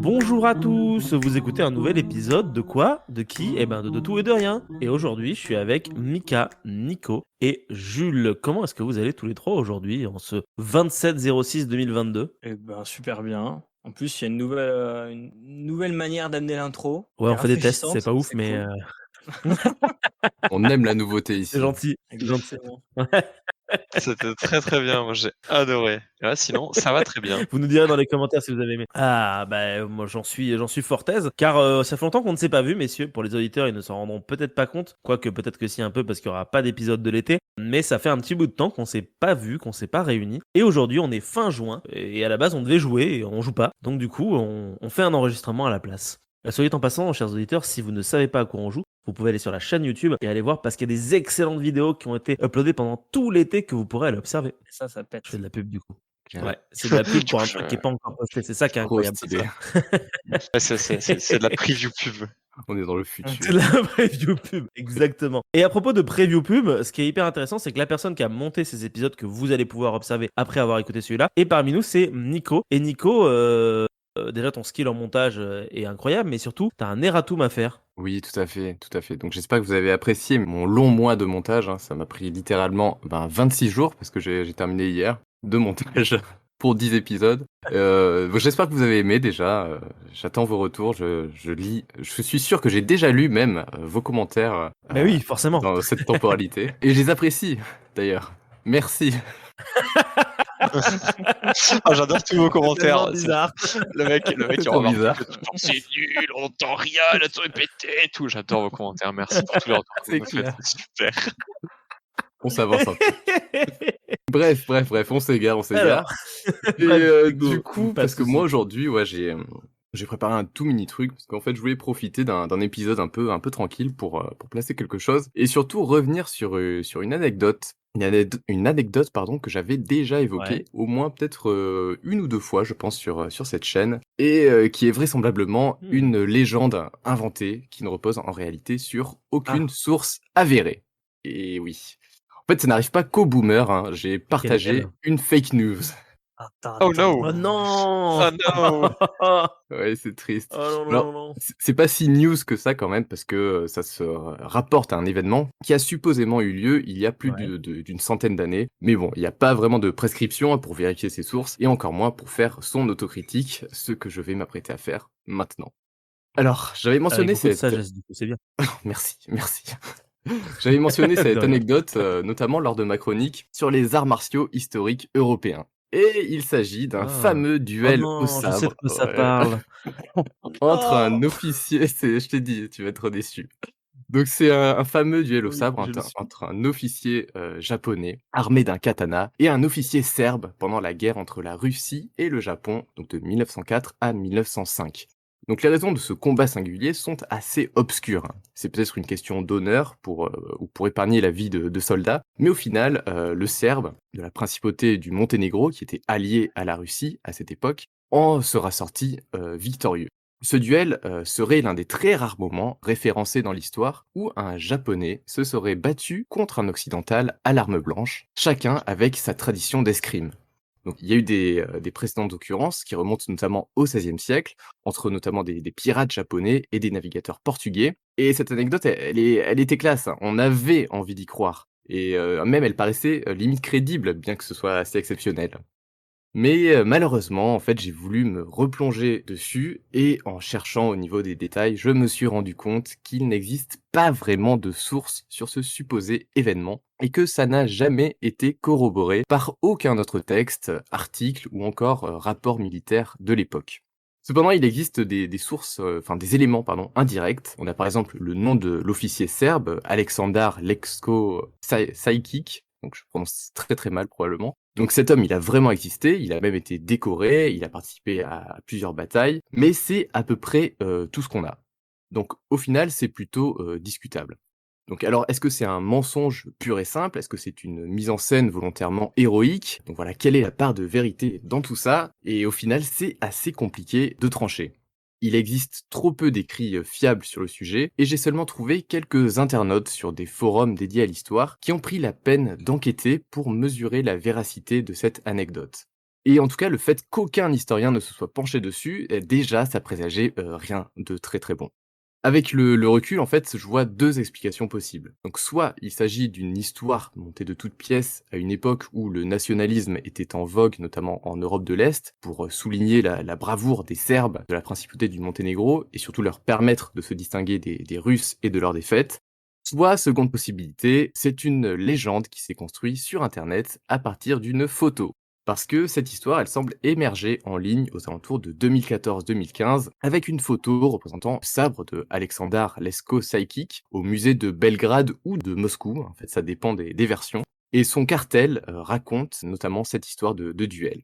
Bonjour à tous, vous écoutez un nouvel épisode de quoi? De qui? Eh ben de tout et de rien. Et aujourd'hui, je suis avec Mika, Nico et Jules. Comment est-ce que vous allez tous les trois aujourd'hui en ce 27/06/2022? Eh ben, super bien. En plus, il y a une nouvelle manière d'amener l'intro Ouais, qui est on fait des tests, c'est rafraîchissante, pas ouf, c'est mais cool. On aime la nouveauté c'est ici. gentil, c'est gentil. Exactement. C'était très, très bien, moi j'ai adoré. Et là sinon, ça va très bien. Vous nous direz dans les commentaires si vous avez aimé. Ah bah moi j'en suis fort aise car ça fait longtemps qu'on ne s'est pas vu messieurs. Pour les auditeurs ils ne s'en rendront peut-être pas compte, quoique peut-être que si un peu parce qu'il n'y aura pas d'épisode de l'été. Mais ça fait un petit bout de temps qu'on s'est pas vu, qu'on s'est pas réunis. Et aujourd'hui on est fin juin et à la base on devait jouer et on joue pas. Donc du coup on fait un enregistrement à la place. Soyez en passant, chers auditeurs, si vous ne savez pas à quoi on joue, vous pouvez aller sur la chaîne YouTube et aller voir parce qu'il y a des excellentes vidéos qui ont été uploadées pendant tout l'été que vous pourrez aller observer. Et ça Je fais pète. de la pub du coup. Ouais. Ouais, c'est de la pub Du pour coup, un je truc qui est pas encore posté. C'est ça qui est Trop incroyable. stylé. ouais, c'est de la preview pub. On est dans le C'est futur. de la preview pub, exactement. Et à propos de preview pub, ce qui est hyper intéressant, c'est que la personne qui a monté ces épisodes que vous allez pouvoir observer après avoir écouté celui-là, et parmi nous, c'est Nico. Et Nico, déjà ton skill en montage est incroyable, mais surtout, t'as un erratum à faire. Oui, tout à fait, tout à fait. Donc j'espère que vous avez apprécié mon long mois de montage, hein. Ça m'a pris littéralement 26 jours parce que j'ai terminé hier de montage pour 10 épisodes. J'espère que vous avez aimé déjà. J'attends vos retours. Je lis. Je suis sûr que j'ai déjà lu même vos commentaires Bah oui, forcément. dans cette temporalité. Et je les apprécie d'ailleurs. Merci. Ah, j'adore tous vos commentaires. Tellement bizarre. Le mec C'est il trop remarque bizarre. que tout le temps, c'est nul, on n'entend rien, la tour est pétée et tout. J'adore vos commentaires. Merci pour tous les retours que vous C'est nous faites. clair. C'est super. On s'avance un peu. Bref, on s'égare. Alors, Et bref, du go, coup, pas de parce que soucis. moi aujourd'hui, ouais, j'ai préparé un tout mini truc parce qu'en fait, je voulais profiter d'un épisode un peu tranquille pour placer quelque chose et surtout revenir sur une anecdote pardon que j'avais déjà évoquée Ouais. au moins peut-être une ou deux fois, je pense, sur cette chaîne et qui est vraisemblablement une légende inventée qui ne repose en réalité sur aucune Ah, source avérée. Et oui. En fait, ça n'arrive pas qu'aux boomers, hein. J'ai quelle est-elle? partagé une fake news. Oh no! Oh non! Oh no! Ouais, c'est triste. Oh non, non, non, Alors, non. c'est pas si news que ça quand même, parce que ça se rapporte à un événement qui a supposément eu lieu il y a plus Ouais. d'une centaine d'années. Mais bon, il n'y a pas vraiment de prescription pour vérifier ses sources, et encore moins pour faire son autocritique, ce que je vais m'apprêter à faire maintenant. Alors, j'avais Avec mentionné beaucoup de cette... sagesse, du coup, c'est bien. Merci, merci. J'avais mentionné De cette rien. anecdote, notamment lors de ma chronique sur les arts martiaux historiques européens. Et il s'agit d'un Ah. fameux Oh duel au non, je sais de sabre, quoi ça ouais, parle. entre Oh! un officier, je t'ai dit, tu vas être déçu. Donc c'est un fameux duel au Oui, sabre je le suis. entre un officier japonais armé d'un katana et un officier serbe pendant la guerre entre la Russie et le Japon, donc de 1904 à 1905. Donc les raisons de ce combat singulier sont assez obscures, hein. C'est peut-être une question d'honneur ou pour épargner la vie de soldats, mais au final, le Serbe de la principauté du Monténégro, qui était allié à la Russie à cette époque, en sera sorti victorieux. Ce duel serait l'un des très rares moments référencés dans l'histoire où un Japonais se serait battu contre un Occidental à l'arme blanche, chacun avec sa tradition d'escrime. Donc il y a eu des précédentes occurrences qui remontent notamment au XVIe siècle, entre notamment des pirates japonais et des navigateurs portugais. Et cette anecdote, elle était classe, hein. On avait envie d'y croire. Et même elle paraissait limite crédible, bien que ce soit assez exceptionnel. Mais malheureusement, en fait, j'ai voulu me replonger dessus et en cherchant au niveau des détails, je me suis rendu compte qu'il n'existe pas vraiment de source sur ce supposé événement et que ça n'a jamais été corroboré par aucun autre texte, article ou encore rapport militaire de l'époque. Cependant, il existe des sources, enfin des éléments, pardon, indirects. On a par exemple le nom de l'officier serbe, Aleksandar Lexko Sajkic, donc je prononce très très mal probablement. Donc cet homme, il a vraiment existé, il a même été décoré, il a participé à plusieurs batailles, mais c'est à peu près tout ce qu'on a. Donc au final, c'est plutôt discutable. Donc alors, est-ce que c'est un mensonge pur et simple? Est-ce que c'est une mise en scène volontairement héroïque? Donc voilà, quelle est la part de vérité dans tout ça? Et au final, c'est assez compliqué de trancher. Il existe trop peu d'écrits fiables sur le sujet, et j'ai seulement trouvé quelques internautes sur des forums dédiés à l'histoire qui ont pris la peine d'enquêter pour mesurer la véracité de cette anecdote. Et en tout cas, le fait qu'aucun historien ne se soit penché dessus, déjà, ça présageait rien de très très bon. Avec le recul, en fait, je vois 2 explications possibles. Donc soit il s'agit d'une histoire montée de toutes pièces à une époque où le nationalisme était en vogue, notamment en Europe de l'Est, pour souligner la bravoure des Serbes de la principauté du Monténégro et surtout leur permettre de se distinguer des Russes et de leurs défaites. Soit, seconde possibilité, c'est une légende qui s'est construite sur internet à partir d'une photo. Parce que cette histoire, elle semble émerger en ligne aux alentours de 2014-2015 avec une photo représentant le sabre de Aleksandar Lesko-Saïkik au musée de Belgrade ou de Moscou, en fait ça dépend des versions, et son cartel raconte notamment cette histoire de duel.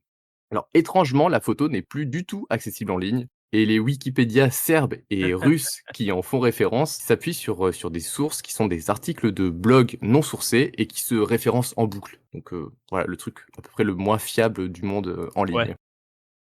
Alors étrangement, la photo n'est plus du tout accessible en ligne, et les Wikipédia serbes et russes qui en font référence s'appuient sur des sources qui sont des articles de blogs non sourcés et qui se référencent en boucle. Donc voilà, le truc à peu près le moins fiable du monde en Ouais. ligne.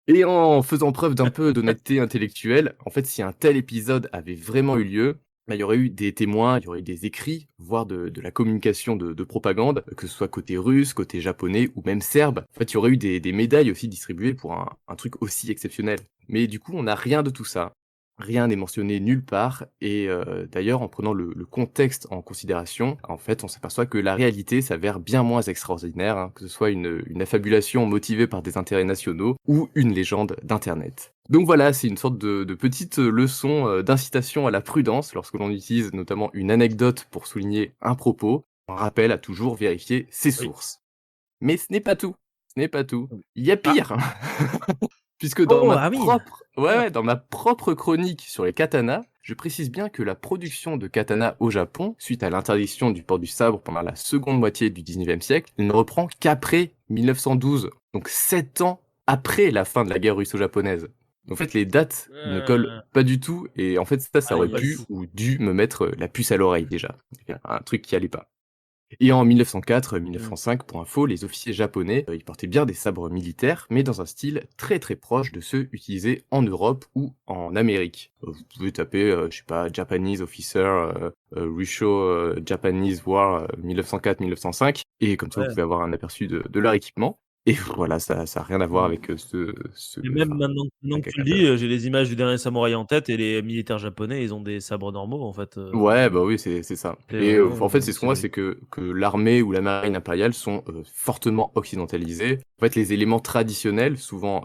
Et en faisant preuve d'un peu d'honnêteté intellectuelle, en fait, si un tel épisode avait vraiment eu lieu, bah, il y aurait eu des témoins, il y aurait eu des écrits, voire de la communication de propagande, que ce soit côté russe, côté japonais ou même serbe. En fait, il y aurait eu des médailles aussi distribuées pour un truc aussi exceptionnel. Mais du coup, on n'a rien de tout ça. Rien n'est mentionné nulle part, et d'ailleurs, en prenant le contexte en considération, en fait, on s'aperçoit que la réalité s'avère bien moins extraordinaire, hein, que ce soit une affabulation motivée par des intérêts nationaux ou une légende d'internet. Donc voilà, c'est une sorte de petite leçon d'incitation à la prudence lorsque l'on utilise notamment une anecdote pour souligner un propos. On rappelle à toujours vérifier ses Oui. sources. Mais ce n'est pas tout. Ce n'est pas tout. Il y a Ah. pire. Puisque Oh, ah oui. dans ma propre chronique sur les katanas, je précise bien que la production de katanas au Japon, suite à l'interdiction du port du sabre pendant la seconde moitié du 19e siècle, ne reprend qu'après 1912, donc 7 ans après la fin de la guerre russo-japonaise. En fait, les dates ne collent pas du tout, et en fait, ça aurait Aïe, aïe. pu ou dû me mettre la puce à l'oreille déjà. Un truc qui allait pas. Et en 1904-1905, pour info, les officiers japonais, ils portaient bien des sabres militaires, mais dans un style très très proche de ceux utilisés en Europe ou en Amérique. Vous pouvez taper, je sais pas, Japanese Officer, Rusho Japanese War 1904-1905, et comme ça vous Ouais. pouvez avoir un aperçu de leur équipement. Et voilà, ça a rien à voir avec Et même enfin, maintenant un que tu le katana. dis, j'ai les images du dernier samouraï en tête et les militaires japonais, ils ont des sabres normaux en fait. Ouais, bah oui, c'est ça. C'est Et vraiment, en fait, c'est ce qu'on c'est voit, logique. c'est que l'armée ou la marine impériale sont fortement occidentalisées. En fait, les éléments traditionnels, souvent,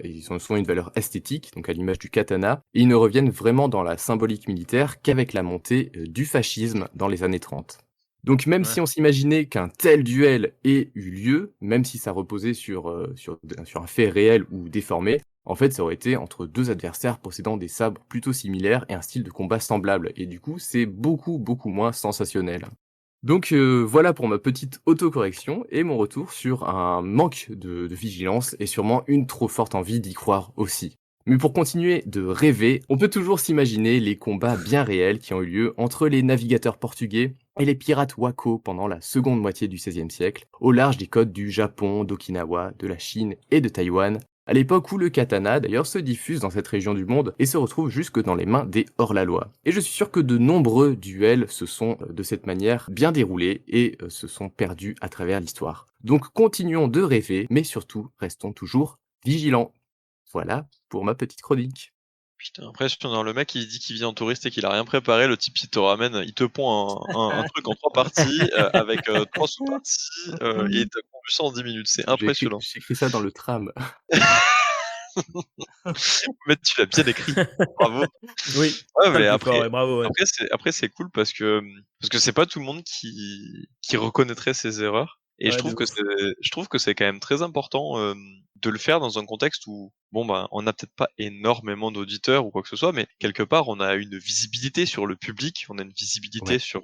ils ont souvent une valeur esthétique, donc à l'image du katana, et ils ne reviennent vraiment dans la symbolique militaire qu'avec la montée du fascisme dans les années 30. Donc même Ouais. si on s'imaginait qu'un tel duel ait eu lieu, même si ça reposait sur un fait réel ou déformé, en fait, ça aurait été entre 2 adversaires possédant des sabres plutôt similaires et un style de combat semblable, et du coup, c'est beaucoup, beaucoup moins sensationnel. Donc voilà pour ma petite autocorrection et mon retour sur un manque de vigilance et sûrement une trop forte envie d'y croire aussi. Mais pour continuer de rêver, on peut toujours s'imaginer les combats bien réels qui ont eu lieu entre les navigateurs portugais et les pirates Wako pendant la seconde moitié du XVIe siècle, au large des côtes du Japon, d'Okinawa, de la Chine et de Taïwan, à l'époque où le katana d'ailleurs se diffuse dans cette région du monde et se retrouve jusque dans les mains des hors-la-loi. Et je suis sûr que de nombreux duels se sont de cette manière bien déroulés et se sont perdus à travers l'histoire. Donc continuons de rêver, mais surtout restons toujours vigilants. Voilà pour ma petite chronique. Putain, impressionnant. Le mec, il dit qu'il vient en touriste et qu'il a rien préparé. Le type, il te ramène, il te pond un truc en 3 parties, avec 3 sous-parties, et il t'a pondu ça en 10 minutes. C'est impressionnant. J'ai écrit ça dans le tram. Mais tu l'as bien écrit. Bravo. Oui, Ouais, ça mais le plus fort, ouais, bravo, ouais. après c'est cool parce que c'est pas tout le monde qui reconnaîtrait ses erreurs, et Ouais, de ouf. je trouve que c'est quand même très important, de le faire dans un contexte où, bon, bah, on n'a peut-être pas énormément d'auditeurs ou quoi que ce soit, mais quelque part, on a une visibilité sur le public, on a une visibilité Ouais. sur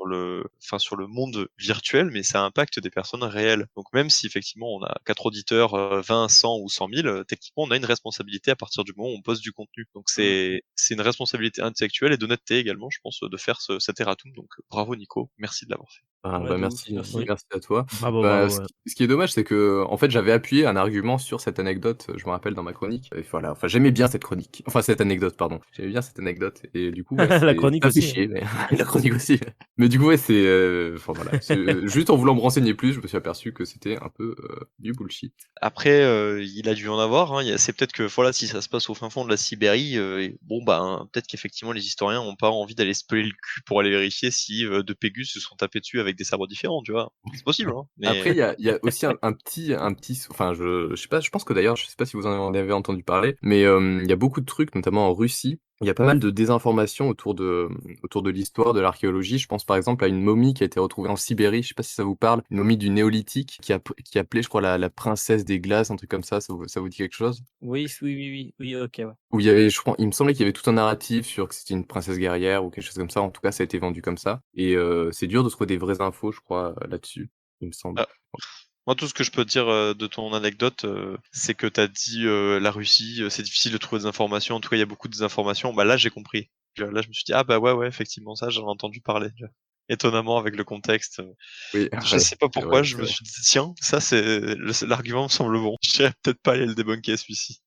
sur le monde virtuel, mais ça impacte des personnes réelles. Donc même si effectivement on a 4 auditeurs, 20, 100 ou 100 000, techniquement on a une responsabilité à partir du moment où on poste du contenu. Donc c'est une responsabilité intellectuelle et d'honnêteté également, je pense, de faire cet erratum. Donc bravo Nico, merci de l'avoir fait. Ouais, Bah de ouf, merci, merci. merci à toi. Bravo, Bah, bravo, ouais. ce qui est dommage, c'est que en fait, j'avais appuyé un argument sur cette anecdote, je me rappelle dans ma chronique, voilà, enfin j'aimais bien cette chronique, enfin cette anecdote, pardon. J'aimais bien cette anecdote et du coup, ouais, La c'est chronique ça fait aussi. chier, mais la chronique aussi. Mais du coup, ouais, c'est, enfin voilà, juste en voulant me renseigner plus, je me suis aperçu que c'était un peu du bullshit. Après, il a dû en avoir. Hein. C'est peut-être que voilà, si ça se passe au fin fond de la Sibérie, bon ben peut-être qu'effectivement les historiens n'ont pas envie d'aller se peler le cul pour aller vérifier si deux Pégus se sont tapés dessus avec des sabres différents, tu vois. C'est possible, hein. Après, Mais il y a aussi un petit, enfin je sais pas, je pense que d'ailleurs, je sais pas si vous en avez entendu parler, mais il y a beaucoup de trucs, notamment en Russie. Il y a pas mal de désinformation autour de l'histoire de l'archéologie. Je pense par exemple à une momie qui a été retrouvée en Sibérie. Je sais pas si ça vous parle. Une momie du néolithique qui appelait, je crois, la princesse des glaces, un truc comme ça. Ça vous dit quelque chose? Oui, oui, ok, ouais. Où il y avait, je crois, il me semblait qu'il y avait tout un narratif sur que c'était une princesse guerrière ou quelque chose comme ça. En tout cas, ça a été vendu comme ça. Et c'est dur de trouver des vraies infos, je crois, là-dessus, il me semble. ah, moi, tout ce que je peux te dire de ton anecdote, c'est que t'as dit la Russie, c'est difficile de trouver des informations. En tout cas, il y a beaucoup de désinformations. Bah là, j'ai compris. Là, je me suis dit ah bah ouais, effectivement, ça, j'en ai entendu parler. Étonnamment avec le contexte. Oui, Je ouais, sais pas c'est pourquoi, vrai, je c'est me vrai. suis dit tiens, ça l'argument me semble bon. Je dirais peut-être pas aller le débunker celui-ci.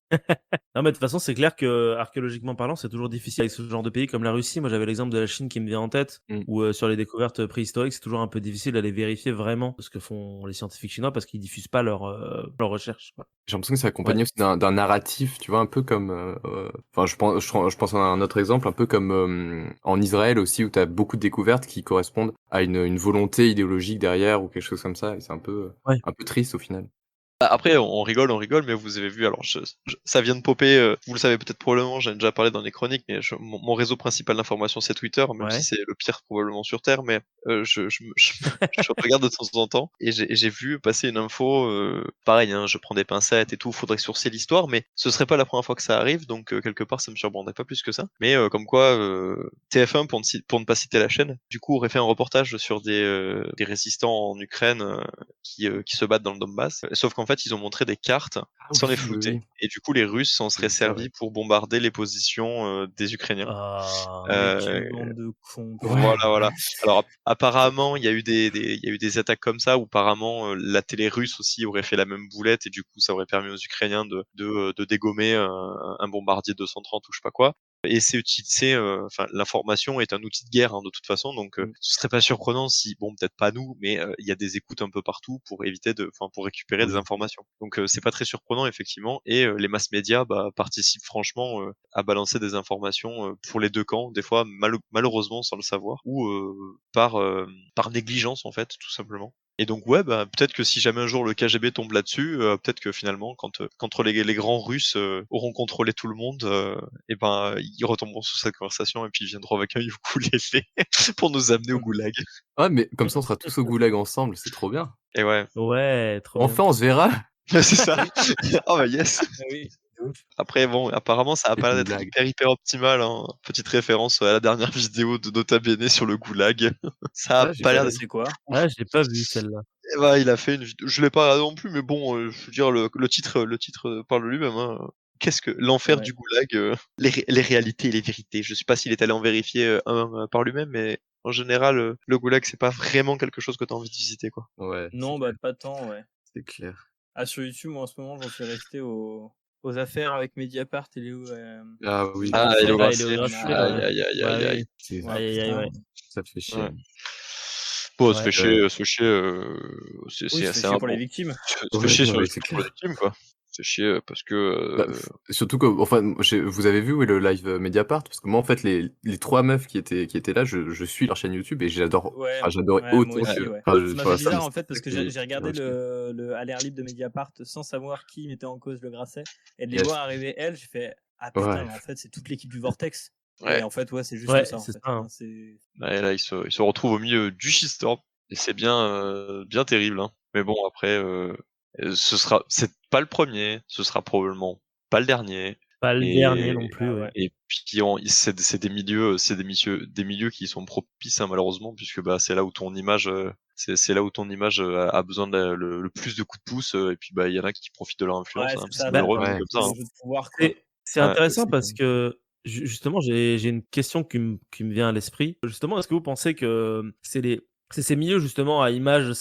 Non, mais de toute façon, c'est clair que, archéologiquement parlant, c'est toujours difficile avec ce genre de pays comme la Russie. Moi, j'avais l'exemple de la Chine qui me vient en tête, Mm. où sur les découvertes préhistoriques, c'est toujours un peu difficile d'aller vérifier vraiment ce que font les scientifiques chinois parce qu'ils diffusent pas leurs recherches, quoi. J'ai l'impression que c'est Ouais. accompagné aussi d'un narratif, tu vois, un peu comme, enfin, je pense à un autre exemple, un peu comme en Israël aussi, où tu as beaucoup de découvertes qui correspondent à une volonté idéologique derrière ou quelque chose comme ça, et c'est Ouais. un peu triste au final. Après, on rigole, mais vous avez vu, alors ça vient de popper, vous le savez peut-être probablement, j'en ai déjà parlé dans les chroniques, mais mon réseau principal d'information c'est Twitter, même si Ouais. c'est le pire probablement sur Terre, mais je regarde de temps en temps, et j'ai vu passer une info, pareil, hein, je prends des pincettes et tout, faudrait sourcer l'histoire, mais ce serait pas la première fois que ça arrive, donc quelque part ça me surprendrait pas plus que ça. Mais comme quoi, TF1, pour ne pas citer la chaîne, du coup aurait fait un reportage sur des résistants en Ukraine qui se battent dans le Donbass. Sauf qu'en fait, ils ont montré des cartes Ah sans oui, les oui, flouter. oui, Et du coup, les Russes s'en j'ai seraient vu ça, ouais. servis pour bombarder les positions des Ukrainiens. Ah. Mais Euh, quelle bande de cons, quoi. Ouais. voilà. Alors apparemment, il y a eu il y a eu des attaques comme ça où apparemment la télé russe aussi aurait fait la même boulette et du coup, ça aurait permis aux Ukrainiens de dégommer un bombardier 230 ou je sais pas quoi. Et c'est utilisé, enfin, l'information est un outil de guerre hein, de toute façon, donc Mm. ce serait pas surprenant si, bon, peut-être pas nous, mais il y a des écoutes un peu partout pour éviter enfin, pour récupérer des Oui. informations. Donc c'est pas très surprenant effectivement, et les mass médias bah, participent franchement à balancer des informations pour les deux camps, des fois malheureusement sans le savoir, ou par négligence en fait, tout simplement. Et donc ouais, bah, peut-être que si jamais un jour le KGB tombe là-dessus, peut-être que finalement, quand les grands Russes auront contrôlé tout le monde, et ben ils retomberont sous cette conversation et puis ils viendront avec un ukulélé pour nous amener au goulag. Ah, mais comme ça, on sera tous au goulag ensemble, c'est trop bien. Et ouais, Ouais, trop bien. Enfin, on se verra. c'est ça. Oh bah yes. Ah oui, de ouf. Après bon, apparemment ça a Les pas l'air d'être goulags. hyper optimal. Hein. Petite référence à la dernière vidéo de Nota Bene sur le goulag. Ça a Ah, j'ai pas pas l'air vu. d'être C'est quoi? Ah, j'ai pas vu celle-là. Et bah, il a fait une vidéo. Je l'ai pas regardé non plus, mais bon, je veux dire le titre parle de lui-même. Hein. Qu'est-ce que l'enfer Ouais. du goulag, les réalités et les vérités. Je sais pas s'il est allé en vérifier un par lui-même, mais en général, le goulag c'est pas vraiment quelque chose que t'as envie de visiter, quoi. Ouais, Non, bah pas tant, ouais. c'est clair. Ah, sur YouTube, moi en ce moment, j'en suis resté aux affaires avec Mediapart et Ah oui, Ah, Grasset. et le Ah, il est Ça au Grasset. Grasset, m'a. Aïe, ouais. aïe, aïe, Bah aïe, aïe. oui. c'est Ah, Aïe, aïe, aïe, putain. ouais. ça fait chier. Ouais. Bon, Ouais. se fait chier, Oui, c'est ça fait assez chier pour les bon. victimes. Se fait Ouais, chier ouais, c'est pour les clair. victimes, quoi. Se fait chier parce que Bah, surtout que, enfin, vous avez vu, oui, le live Mediapart? Parce que moi, en fait, les trois meufs qui étaient là, je suis leur chaîne YouTube et Ouais, j'adorais ouais, moi autant aussi, que, ouais. enfin, Ça m'a fait voilà, ça bizarre en fait parce ça que qui j'ai m'a regardé tué. le à l'air libre de Mediapart sans savoir qui mettait en cause le Grasset et de les Yes. voir arriver elles, j'ai fait ah putain, Ouais. mais en fait c'est toute l'équipe du Vortex. Et ouais. en fait, ouais, c'est juste Ouais, ça en c'est fait. ça, hein. Enfin, c'est. Et là, il se retrouve au milieu du shitstorm et c'est bien terrible. Hein. Mais bon, après, c'est pas le premier, ce sera probablement pas le dernier. Pas le dernier non Et, plus, Ah ouais. ouais. et puis c'est des milieux qui sont propices hein, malheureusement puisque bah c'est là où ton image, c'est là où ton image a besoin le plus de coups de pouce et puis bah il y en a qui profitent de leur influence. Ouais, Hein, c'est c'est ça, Bah, malheureux, mais c'est Ouais. comme ça. le Hein. jeu de pouvoir quoi. c'est Ouais. intéressant C'est parce que justement, j'ai une question qui me vient à l'esprit. Justement, est-ce que vous pensez que c'est C'est ces milieux justement à image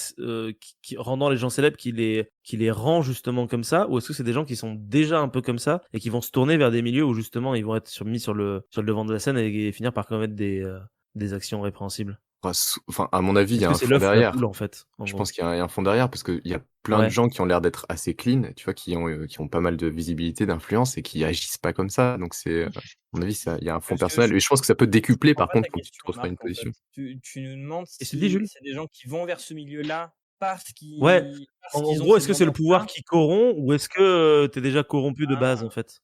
rendant les gens célèbres qui les rend justement comme ça, ou est-ce que c'est des gens qui sont déjà un peu comme ça et qui vont se tourner vers des milieux où justement ils vont être mis sur le devant de la scène et finir par commettre des actions répréhensibles? Enfin, à mon avis, il y Est-ce a que un c'est fond l'œuf ou la derrière. poule en fait, en Je gros? pense qu'il y a un fond derrière parce qu'il y a plein de Ouais. gens qui ont l'air d'être assez clean, tu vois, qui ont pas mal de visibilité, d'influence et qui agissent pas comme ça. Donc à mon avis, il y a un fond Parce que personnel. Et je pense que ça peut décupler, comprends par pas ta contre, quand tu te question, retrouves à une Marc, en fait. position. Tu nous demandes Et c'est dit, si Jules? c'est des gens qui vont vers ce milieu-là parce Ouais. parce En qu'ils ont gros, fait est-ce que c'est le vraiment pouvoir ça? qui corrompt ou est-ce que t'es déjà corrompu de base en Ah. fait?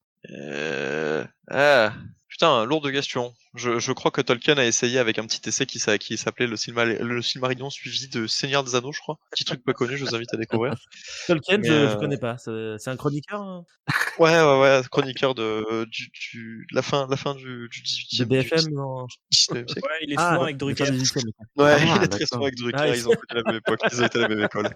Ah, putain, lourde question. Je crois que Tolkien a essayé avec un petit essai qui s'appelait le Silmarillion suivi de Seigneur des Anneaux, je crois. Petit truc pas connu, je vous invite à découvrir. Tolkien, Mais je connais pas. C'est un chroniqueur hein, ouais, chroniqueur de la fin du de 18e, BFM non? 19e siècle. Ouais, il est Ah, souvent avec de fin Drucker. du 18e. Ouais, Ah, il est très souvent d'accord. avec Drucker, Ah, ils ont connu la même époque, ils ont été à la même école.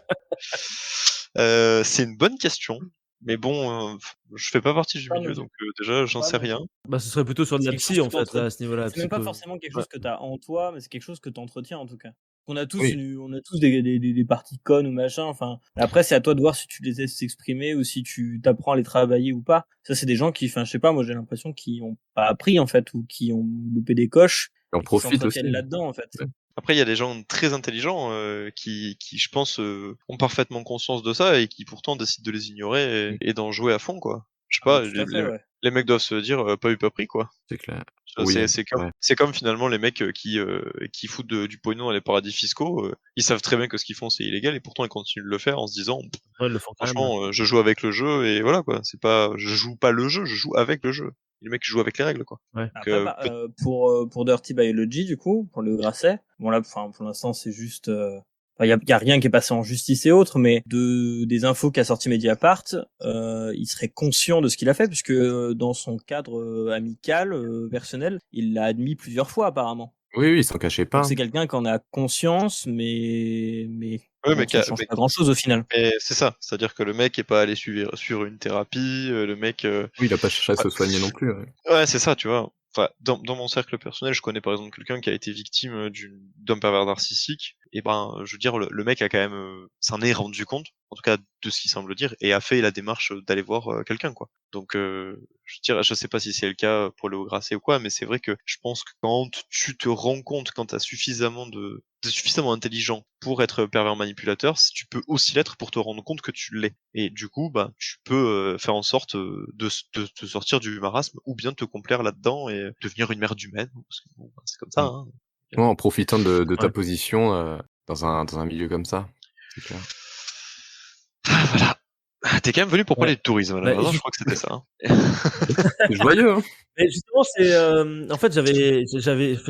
C'est une bonne question, mais bon, je fais pas partie du Ah, milieu, mais donc déjà, j'en sais rien. Bah, ce serait plutôt sur de c'est la quelque chose psy que en fait, là, à ce niveau-là, la c'est même pas psycho. forcément quelque Ouais. chose que tu as en toi, mais c'est quelque chose que tu entretiens en tout cas. On a tous Oui. on a tous des parties connes ou machin, enfin après c'est à toi de voir si tu les laisses s'exprimer ou si tu t'apprends à les travailler ou pas. Ça c'est des gens qui enfin je sais pas, moi j'ai l'impression qu'ils ont pas appris en fait ou qui ont loupé des coches Et on et qui profite aussi. s'entretiennent là-dedans en fait. Ouais. Après, il y a des gens très intelligents qui, je pense, ont parfaitement conscience de ça et qui pourtant décident de les ignorer et d'en jouer à fond, quoi. Je sais Ah, pas, tout à fait, ouais. les mecs doivent se dire pas eu pas pris, quoi. C'est clair. Ça, Oui, c'est ouais. comme finalement les mecs qui foutent du pognon dans les paradis fiscaux. Ils savent très bien que ce qu'ils font c'est illégal et pourtant ils continuent de le faire en se disant Ouais, ils le font quand même. franchement je joue avec le jeu et voilà quoi. C'est pas je joue pas le jeu, je joue avec le jeu. Et les mecs jouent avec les règles quoi. Ouais. Donc, Après, pour Dirty Biology, du coup, pour le Grasset, bon là, enfin, pour l'instant, c'est juste, y a rien qui est passé en justice et autres, mais des infos qu'a sorti Mediapart, il serait conscient de ce qu'il a fait, puisque dans son cadre amical, personnel, il l'a admis plusieurs fois apparemment. Oui, il s'en cachait pas. Donc c'est quelqu'un qui en a conscience, mais Ouais, bon, ça change pas grand-chose au final. mais c'est ça, c'est-à-dire que le mec est pas allé suivre une thérapie, le mec Oui, il a pas cherché à se soigner non plus. Ouais. ouais, c'est ça, tu vois. Enfin, dans mon cercle personnel, je connais par exemple quelqu'un qui a été victime d'un pervers narcissique. Et ben, je veux dire, le mec a quand même s'en est rendu compte, en tout cas de ce qu'il semble dire, et a fait la démarche d'aller voir quelqu'un, quoi. Donc, je veux dire, je sais pas si c'est le cas pour Léo Grasset ou quoi, mais c'est vrai que je pense que quand tu te rends compte, quand t'es suffisamment intelligent pour être pervers manipulateur, tu peux aussi l'être pour te rendre compte que tu l'es. Et du coup, bah, tu peux faire en sorte de te sortir du marasme ou bien te complaire là-dedans et devenir une merde humaine. Parce que bon, c'est comme ça. Hein. Ouais, en profitant de ta Ouais. position dans un milieu comme ça. C'est clair. Ah, voilà. T'es quand même venu pour parler de tourisme, là. Bah, Vraiment, je juste- crois que c'était ça. Hein. C'est joyeux, hein. Mais justement, en fait,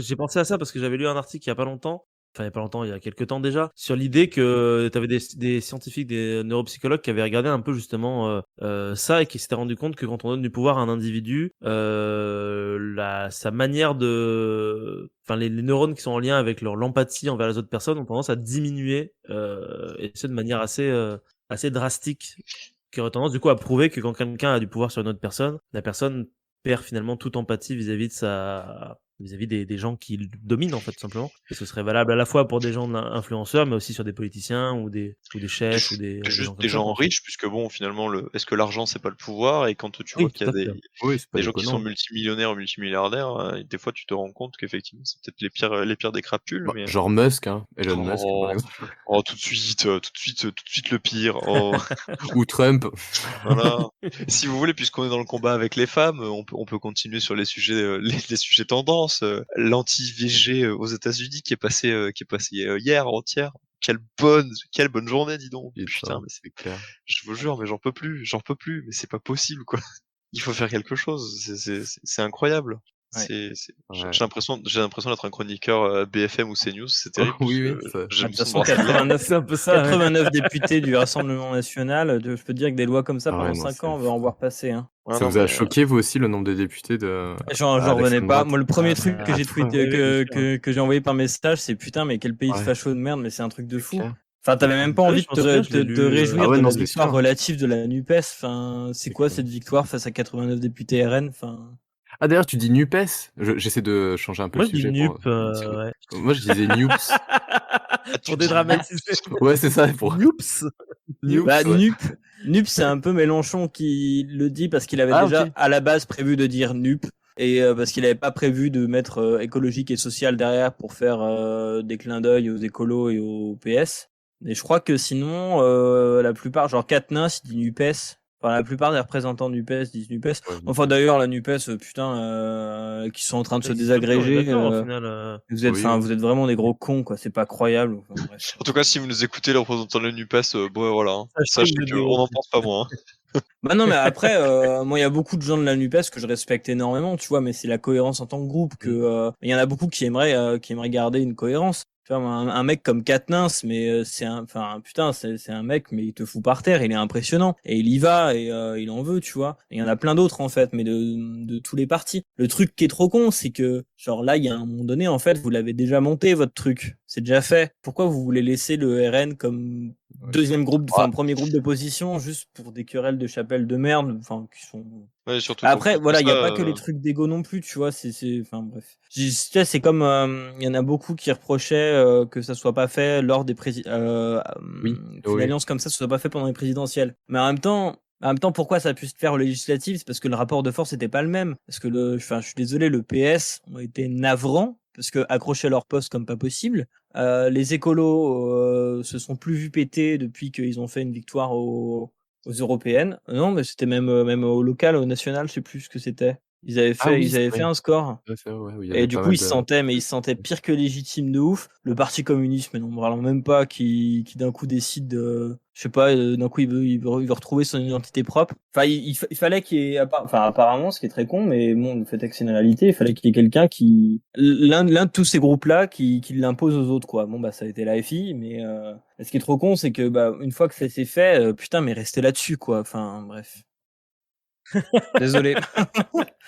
j'ai pensé à ça parce que j'avais lu un article il y a pas longtemps. Enfin, il y a pas longtemps, il y a quelques temps déjà, sur l'idée que tu avais des scientifiques, des neuropsychologues qui avaient regardé un peu justement ça et qui s'étaient rendu compte que quand on donne du pouvoir à un individu, sa manière enfin les neurones qui sont en lien avec l'empathie envers les autres personnes ont tendance à diminuer et c'est de manière assez drastique, qui aurait tendance du coup à prouver que quand quelqu'un a du pouvoir sur une autre personne, la personne perd finalement toute empathie vis-à-vis des gens qui le dominent en fait tout simplement. Et ce serait valable à la fois pour des gens influenceurs, mais aussi sur des politiciens ou des chefs ou des Juste gens comme des ça, gens quoi, en fait. riches, puisque bon, finalement, est-ce que l'argent c'est pas le pouvoir? Et quand tu vois Oui, qu'il y a tout à fait. Oui, c'est pas des gens qui sont déconnant. multimillionnaires ou multimilliardaires, des fois tu te rends compte qu'effectivement c'est peut-être les pires des crapules, Bah, mais genre Musk, hein. Elon Musk, par oh, exemple. oh, tout de suite le pire. Oh, Ou Trump. voilà. Si vous voulez, puisqu'on est dans le combat avec les femmes, on peut continuer sur les sujets les sujets tendances. L'anti-VG aux États-Unis qui est passé hier, avant-hier. Quelle bonne journée, dis donc. Putain, mais c'est clair. je vous jure, mais j'en peux plus, mais c'est pas possible, quoi. Il faut faire quelque chose, c'est incroyable. Ouais. Ouais. J'ai l'impression d'être un chroniqueur BFM ou CNews, c'est terrible. Oui, parce que ça- j'ai De toute l'impression façon, de voir ça. 89, C'est un peu ça. Ouais. 89 députés du Rassemblement National, je peux te dire que des lois comme ça Ah ouais, pendant non, 5 c'est ans, on va en fou. voir passer. Hein. Ouais, Ça non, vous a mais, choqué, vous aussi, le nombre de députés de J'en à revenais l'extrême pas. droite? Moi, le premier Ah, truc que j'ai tweeté, oui, bien sûr. que j'ai envoyé par message, c'est putain, mais quel pays de Ouais. facho de merde, mais c'est un truc de C'est fou. clair. Enfin, t'avais même pas Ah oui, envie je m'en souviens, je l'ai de te lu, réjouir Ah ouais, de non, la c'est victoire sûr. relative de la NUPES. Enfin, c'est quoi cette victoire face à 89 députés RN? Enfin, Ah d'ailleurs, tu dis NUPES? J'essaie de changer un peu Moi, le je dis sujet NUP, pour ouais. Moi, je disais NUPS. Ah, tu Pour dis dédramatiser. Ouais, c'est ça. Pour... Youps. Youps, Bah, ouais. Nup, c'est un peu Mélenchon qui le dit parce qu'il avait Ah, déjà ok. à la base prévu de dire Nup et parce qu'il avait pas prévu de mettre écologique et social derrière pour faire des clins d'œil aux écolos et au PS. Et je crois que sinon, la plupart, genre Katniss, il dit Nupes. Enfin, la plupart des représentants de Nupes disent Nupes. Ouais, Enfin, d'ailleurs, la Nupes, putain, qui sont en train de se désagréger. D'accord, au final. Vous êtes, Oui, enfin, oui. vous êtes vraiment des gros cons, quoi. C'est pas croyable. Enfin, bref. En tout cas, si vous nous écoutez, les représentants de la NUPES, bon, voilà. Sachez Sachez que vous êtes des qu'on gros n'en pense pas moins. Bah non, mais après, moi, il y a beaucoup de gens de la Nupes que je respecte énormément, tu vois, mais c'est la cohérence en tant que groupe que, il y en a beaucoup qui aimeraient garder une cohérence. Tu vois, un mec comme Katniss, mais c'est un mec, mais il te fout par terre, il est impressionnant et il y va et il en veut, tu vois. Il y en a plein d'autres en fait, mais de tous les partis. Le truc qui est trop con, c'est que genre là, il y a un moment donné, en fait, vous l'avez déjà monté votre truc, c'est déjà fait. Pourquoi vous voulez laisser le RN comme deuxième groupe, enfin premier groupe d'opposition, juste pour des querelles de chapelle de merde, enfin qui sont. Ouais, surtout Après, qu'en plus voilà, de il y a ça, pas que les trucs d'ego non plus, tu vois. Enfin bref. Tu sais, c'est comme il y en a beaucoup qui reprochaient que ça soit pas fait lors des Oui. qu'une Oui. alliance comme ça soit pas fait pendant les présidentielles. Mais en même temps, pourquoi ça a pu se faire aux législatives? C'est parce que le rapport de force n'était pas le même. Parce que je suis désolé, le PS ont été navrants parce que accrochaient leur poste comme pas possible. Les écolos se sont plus vus péter depuis qu'ils ont fait une victoire aux européennes. Non, mais c'était même au local, au national, je sais plus ce que c'était. Ils avaient Ah fait, oui, ils c'est avaient vrai. fait un score. Ouais, c'est vrai, ouais, il y Et avait du pas coup, mal de... ils se sentaient pire que légitimes de ouf. Le Parti communiste, mais non, vraiment même pas, qui d'un coup décide de, je sais pas, d'un coup il veut retrouver son identité propre. Enfin, il fallait qu'il y ait, enfin apparemment, ce qui est très con, mais bon, le fait est que c'est une réalité. Il fallait qu'il y ait quelqu'un l'un de tous ces groupes-là, qui l'impose aux autres, quoi. Bon, bah ça a été la FI, mais ce qui est trop con, c'est que bah une fois que ça s'est fait, putain, mais restez là-dessus, quoi. Enfin, bref. Désolé,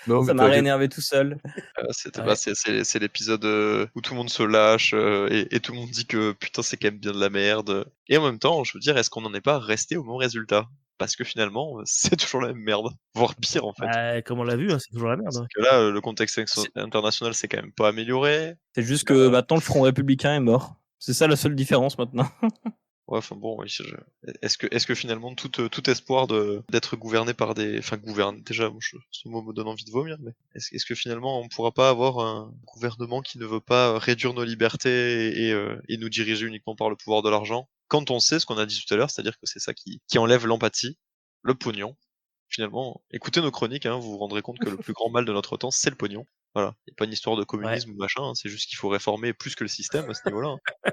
Non, ça mais m'a t'inquiète. réénervé tout seul. c'était Ouais. c'est l'épisode où tout le monde se lâche et tout le monde dit que putain c'est quand même bien de la merde. Et en même temps, je veux dire, est-ce qu'on n'en est pas resté au même résultat? Parce que finalement, c'est toujours la même merde, voire pire en fait. Bah, comme on l'a vu, hein, c'est toujours la merde. Parce que là, le contexte international s'est quand même pas amélioré. C'est juste que maintenant le Front républicain est mort. C'est ça la seule différence maintenant. Ouais, enfin bon, oui, est-ce que finalement tout espoir d'être gouverné par déjà, moi, ce mot me donne envie de vomir, mais est-ce que finalement on pourra pas avoir un gouvernement qui ne veut pas réduire nos libertés et nous diriger uniquement par le pouvoir de l'argent, quand on sait ce qu'on a dit tout à l'heure, c'est-à-dire que c'est ça qui enlève l'empathie, le pognon. Finalement, écoutez nos chroniques, hein, vous vous rendrez compte que le plus grand mal de notre temps, c'est le pognon. Voilà, il n'y a pas une histoire de communisme ou machin, hein, c'est juste qu'il faut réformer plus que le système à ce niveau-là. Hein.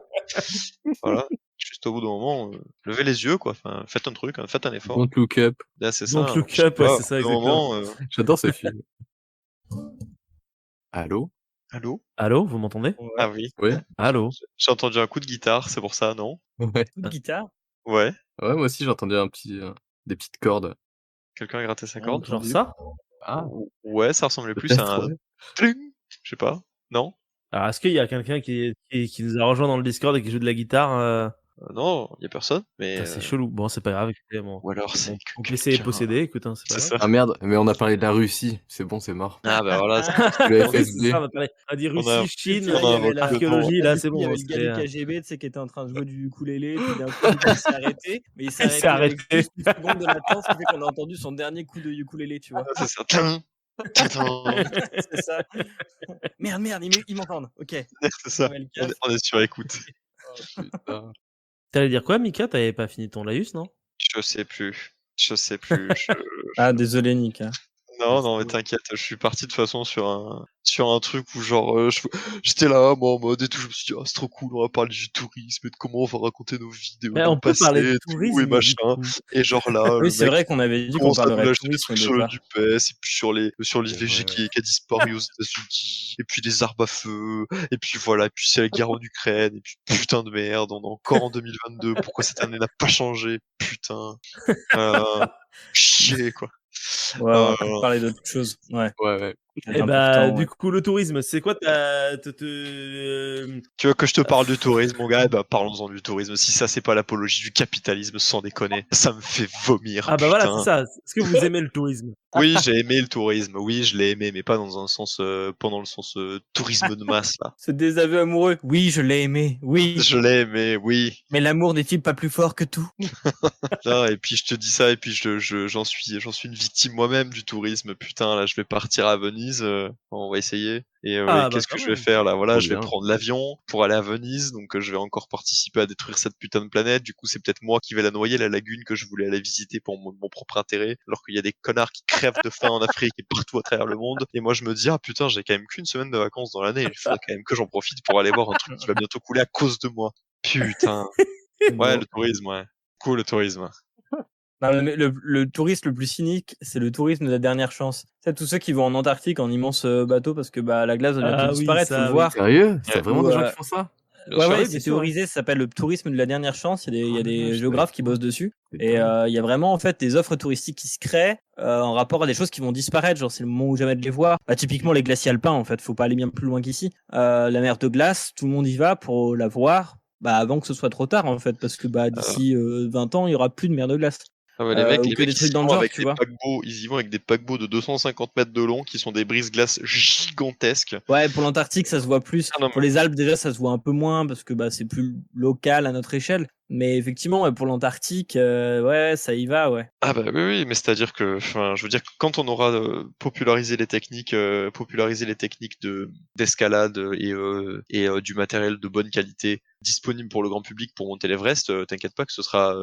Voilà, juste au bout d'un moment, levez les yeux, quoi. Enfin, faites un truc, hein, faites un effort. Don't look up. Là, c'est ça. Don't hein, look je sais up, ouais, pas, c'est ça, au bout d'un exactement. moment, J'adore ce film. Allô? allô? Allô, vous m'entendez? Ah oui. Ouais. Allô? J'ai entendu un coup de guitare, c'est pour ça, non? Ouais. Coup de guitare. Ouais. Ouais, moi aussi j'ai entendu des petites cordes. Quelqu'un a gratté sa corde? Genre ça? Ah, Ouais, ça ressemblait plus à peut-être, un ouais. tling. Je sais pas. Non? Alors, est-ce qu'il y a quelqu'un qui nous a rejoint dans le Discord et qui joue de la guitare? Non, y a personne, mais Putain, c'est chelou. Bon, c'est pas grave, écoutez, ou alors c'est que mon PC est quelqu'un. possédé, écoute, hein, c'est pas C'est grave. ça. Ah merde, mais on a parlé de la Russie. C'est bon, c'est mort. Ah bah voilà, Le Oui, c'est FSB. ça, on a dit On a- Russie, Chine, on a invoqué le archéologie, Là, là, du c'est coup, il y bon. avait le gars du KGB, tu sais, qui était en train de jouer du ukulélé, puis d'un coup, il s'est arrêté, mais il s'est Il s'est arrêté avec arrêté. juste une seconde de latence, ce qui fait qu'on a entendu son dernier coup de ukulélé, tu vois. c'est ça. Tling. Tling. C'est ça. Merde, ils m'entendent. Ok. C'est ça. Ouais, le On est, casque. on est sur écoute. Oh, putain. T'allais dire quoi, Mika? T'avais pas fini ton laïus, non? Je sais plus. Je sais plus. Ah, désolé, Nika. Non, mais t'inquiète, je suis parti de toute façon sur un truc où genre j'étais là, moi en mode et tout, je me suis dit ah c'est trop cool, on va parler du tourisme et de comment on va raconter nos vidéos Ouais, dans on le peut passé parler de et tout tourisme, et du machin. coup. Et genre là, le Oui, c'est mec vrai qu'on avait dit qu'on commence à nous parlerait de lâcher des tourisme au trucs sur le départ. NUPES et puis sur l'IVG Ouais. qui a disparu aux États-Unis et puis les armes à feu et puis voilà, et puis c'est la guerre en Ukraine et puis putain de merde, on est encore en 2022, pourquoi cette année n'a pas changé, putain. Chier quoi. Ouais, on va plus parler d'autre chose. Ouais. Ouais, ouais. Eh bah, du coup, le tourisme, c'est quoi Tu veux que je te parle du tourisme, mon gars? Eh bah, parlons-en du tourisme. Si ça, c'est pas l'apologie du capitalisme, sans déconner, ça me fait vomir, Ah bah voilà, putain. c'est ça. Est-ce que vous aimez le tourisme? Oui, j'ai aimé le tourisme. Oui, je l'ai aimé, mais pas dans un sens, pas dans le sens tourisme de masse, là. Ce désaveu amoureux. Oui, je l'ai aimé. Oui. Je l'ai aimé, oui. Mais l'amour n'est-il pas plus fort que tout? Là, et puis je te dis ça, et puis j'en suis une victime moi-même du tourisme. Putain, là, je vais partir à Venise. On va essayer. Et Ah bah qu'est-ce que quand je vais même. faire là? Voilà, Trop je vais bien. prendre l'avion pour aller à Venise, donc je vais encore participer à détruire cette putain de planète. Du coup, c'est peut-être moi qui vais la noyer, la lagune que je voulais aller visiter pour mon propre intérêt, alors qu'il y a des connards qui crèvent de faim en Afrique et partout à travers le monde. Et moi, je me dis, ah putain, j'ai quand même qu'une semaine de vacances dans l'année. Il faudrait quand même que j'en profite pour aller voir un truc qui va bientôt couler à cause de moi. Putain. Ouais, le tourisme, ouais. Cool, le tourisme. Non, le touriste le plus cynique, c'est le tourisme de la dernière chance. C'est tous ceux qui vont en Antarctique en immense bateau parce que la glace va bientôt Ah oui, disparaître, faut ça, le oui. voir. Sérieux? C'est Ouais. vraiment Ou, des gens qui font ça? Bien Ouais, sûr. ouais, oui, c'est bien sûr. théorisé, ça s'appelle le tourisme de la dernière chance. Il y a des vache, géographes ouais. qui bossent dessus. C'est Et dingue. il y a vraiment en fait des offres touristiques qui se créent en rapport à des choses qui vont disparaître. Genre c'est le moment où jamais de les voir. Typiquement les glaciers alpins en fait, faut pas aller bien plus loin qu'ici. La mer de glace, tout le monde y va pour la voir. Avant que ce soit trop tard en fait, parce que d'ici 20 ans il y aura plus de mer de glace. Ah ouais, les mecs, Ou que des ils trucs y dans le vont genre, avec tu des vois. paquebots, ils y vont avec des paquebots de 250 mètres de long qui sont des brises-glaces gigantesques. Ouais, pour l'Antarctique, ça se voit plus. Ah non, Pour les Alpes, déjà, ça se voit un peu moins parce que c'est plus local à notre échelle. Mais effectivement, ouais, pour l'Antarctique, ouais, ça y va, ouais. ah bah oui, oui, mais c'est-à-dire que, enfin, je veux dire, que quand on aura popularisé les techniques de d'escalade et du matériel de bonne qualité disponible pour le grand public pour monter l'Everest, t'inquiète pas que ce sera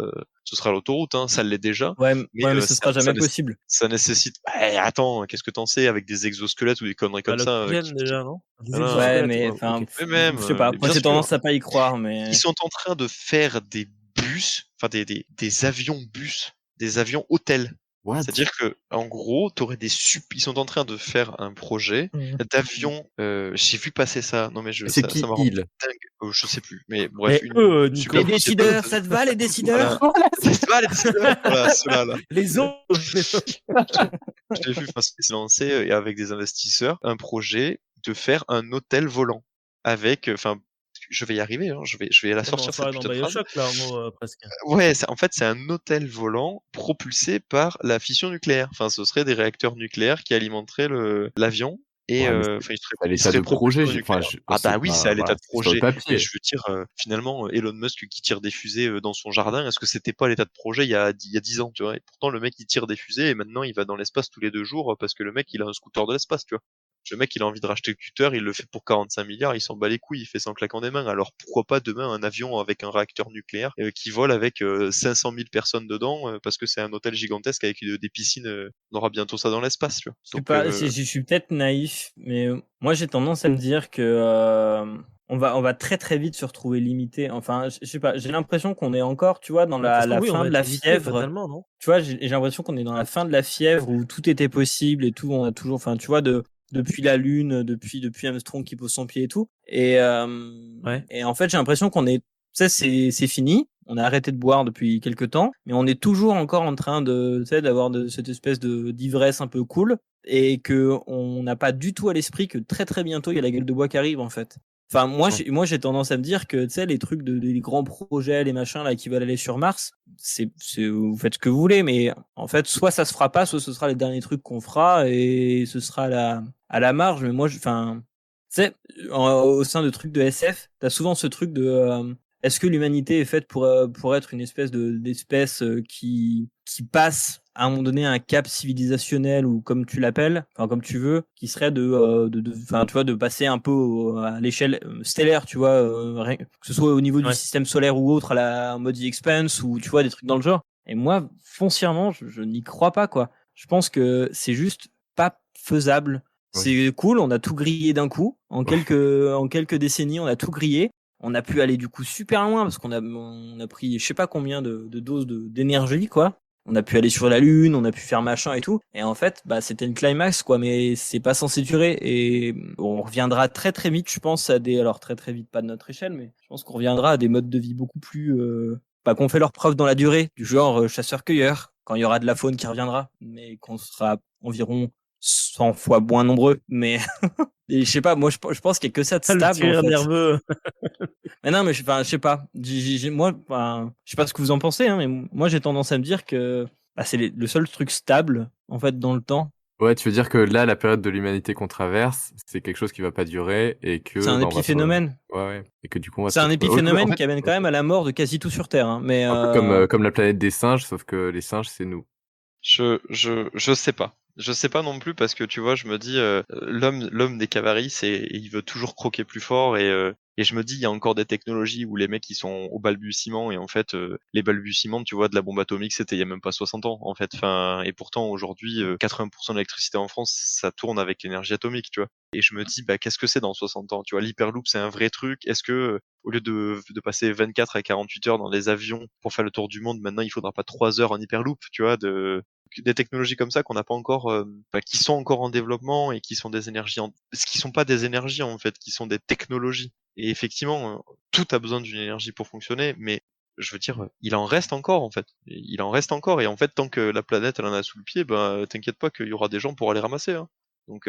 l'autoroute, hein, ça l'est déjà. Ouais, Mais ouais, mais ce sera jamais possible. ça nécessite. Attends, qu'est-ce que t'en sais avec des exosquelettes ou des conneries Bah, comme ça l'oxygène déjà, non? Des voilà. Ouais, exosquelettes, mais wow, enfin, ok. Mais même, je sais pas. mais Moi, bien j'ai sûr, tendance à pas y croire, mais. ils sont en train de faire des bus, enfin des avions bus, des avions hôtels. What? C'est-à-dire que, en gros, t'aurais ils sont en train de faire un projet d'avion. J'ai vu passer ça. Non mais C'est ça qui m'a rendu il? dingue. Je sais plus. Mais bref, Mais une eux, super Nico. Les société aux décideurs, États-Unis. ça te va, les décideurs? Voilà. C'est pas les décideurs. Voilà, ceux-là, là. Les autres. J'ai vu, enfin, c'est lancé et avec des investisseurs un projet de faire un hôtel volant avec, enfin, je vais y arriver, hein, je vais la On sortir cette serait dans putain de phrase. BioShock là, presque. Ouais, en fait, c'est un hôtel volant propulsé par la fission nucléaire. Enfin, ce serait des réacteurs nucléaires qui alimenteraient l'avion. Et Ouais, mais enfin, à il l'état serait de propulsé projet, au enfin, nucléaire. Ah bah oui, c'est à l'état voilà, de c'est sur le projet. Mais papier. je veux dire, finalement, Elon Musk qui tire des fusées dans son jardin, est-ce que c'était pas à l'état de projet il y a 10 ans, tu vois? Et pourtant, le mec, il tire des fusées et maintenant, il va dans l'espace tous les 2 jours parce que le mec, il a un scooter de l'espace, tu vois? Le mec, il a envie de racheter le Twitter, il le fait pour 45 milliards, il s'en bat les couilles, il fait ça en claquant des mains. Alors pourquoi pas demain un avion avec un réacteur nucléaire qui vole avec 500 000 personnes dedans parce que c'est un hôtel gigantesque avec des piscines. On aura bientôt ça dans l'espace, tu vois. Je sais Donc, pas, je suis peut-être naïf, mais moi j'ai tendance à me dire que on va très très vite se retrouver limité. Enfin, je sais pas, j'ai l'impression qu'on est encore, tu vois, dans De toute façon, la oui, on fin va de être la limité fièvre. fatalement, non? Tu vois, j'ai l'impression qu'on est dans la fin de la fièvre où tout était possible et tout. On a toujours, enfin, tu vois, depuis la Lune, depuis Armstrong qui pose son pied et tout. Ouais. Et en fait, j'ai l'impression qu'on est, tu sais, c'est fini. On a arrêté de boire depuis quelques temps, mais on est toujours encore en train de, tu sais, d'avoir cette espèce d'ivresse un peu cool et que on n'a pas du tout à l'esprit que très très bientôt il y a la gueule de bois qui arrive en fait. Enfin, moi, j'ai tendance à me dire que, tu sais, les trucs des grands projets, les machins, là, qui veulent aller sur Mars, vous faites ce que vous voulez, mais en fait, soit ça se fera pas, soit ce sera les derniers trucs qu'on fera et ce sera à la marge. Mais moi, enfin, tu sais, au sein de trucs de SF, t'as souvent ce truc de, est-ce que l'humanité est faite pour être une espèce d'espèce qui passe à un moment donné un cap civilisationnel ou comme tu l'appelles, enfin comme tu veux, qui serait enfin tu vois, de passer un peu à l'échelle stellaire, tu vois, que ce soit au niveau du Ouais. système solaire ou autre, en mode The Expanse ou tu vois des trucs dans le genre. Et moi, foncièrement, je n'y crois pas quoi. Je pense que c'est juste pas faisable. Oui. C'est cool, on a tout grillé d'un coup. En quelques décennies, on a tout grillé. On a pu aller du coup super loin parce qu'on a pris je sais pas combien de doses d'énergie quoi. On a pu aller sur la Lune, on a pu faire machin et tout. Et en fait, c'était une climax, quoi, mais c'est pas censé durer. Et on reviendra très très vite, je pense, alors très très vite, pas de notre échelle, mais je pense qu'on reviendra à des modes de vie beaucoup plus, qu'on fait leurs preuves dans la durée, du genre chasseur-cueilleur, quand il y aura de la faune qui reviendra, mais qu'on sera environ 100 fois moins nombreux, mais et je sais pas, moi je pense qu'il y a que ça de Ah, le stable petit en rire fait. nerveux. Mais non, mais je sais pas. Moi, je sais pas ce que vous en pensez, hein, mais moi j'ai tendance à me dire que c'est le seul truc stable en fait dans le temps. Ouais, tu veux dire que là, la période de l'humanité qu'on traverse, c'est quelque chose qui va pas durer et C'est que un bah, on va se épiphénomène. ouais, et que du coup on va C'est se un retrouver en épiphénomène fait qui amène quand OK. même à la mort de quasi tout sur Terre, hein, mais Un peu comme la planète des singes, sauf que les singes, c'est nous. Je sais pas. Je sais pas non plus parce que tu vois, je me dis l'homme des Cavaris, il veut toujours croquer plus fort et je me dis il y a encore des technologies où les mecs ils sont au balbutiement et en fait les balbutiements tu vois de la bombe atomique c'était il y a même pas 60 ans en fait. Enfin et pourtant aujourd'hui 80% de l'électricité en France ça tourne avec l'énergie atomique, tu vois. Et je me dis bah qu'est-ce que c'est dans 60 ans, tu vois, l'hyperloop c'est un vrai truc. Est-ce que au lieu de passer 24 à 48 heures dans les avions pour faire le tour du monde, maintenant il faudra pas 3 heures en hyperloop, tu vois, des technologies comme ça qu'on n'a pas encore, qui sont encore en développement et qui sont des énergies, ce qui sont pas des énergies en fait, qui sont des technologies. Et effectivement, tout a besoin d'une énergie pour fonctionner, mais je veux dire, il en reste encore en fait. Il en reste encore et en fait, tant que la planète elle en a sous le pied, ben t'inquiète pas qu'il y aura des gens pour aller ramasser. Hein. Donc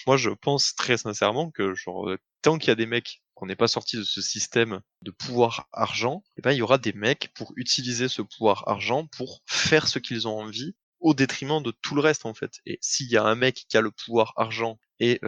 moi je pense très sincèrement que genre tant qu'il y a des mecs qu'on n'est pas sorti de ce système de pouvoir argent, eh ben il y aura des mecs pour utiliser ce pouvoir argent pour faire ce qu'ils ont envie au détriment de tout le reste en fait. Et s'il y a un mec qui a le pouvoir argent et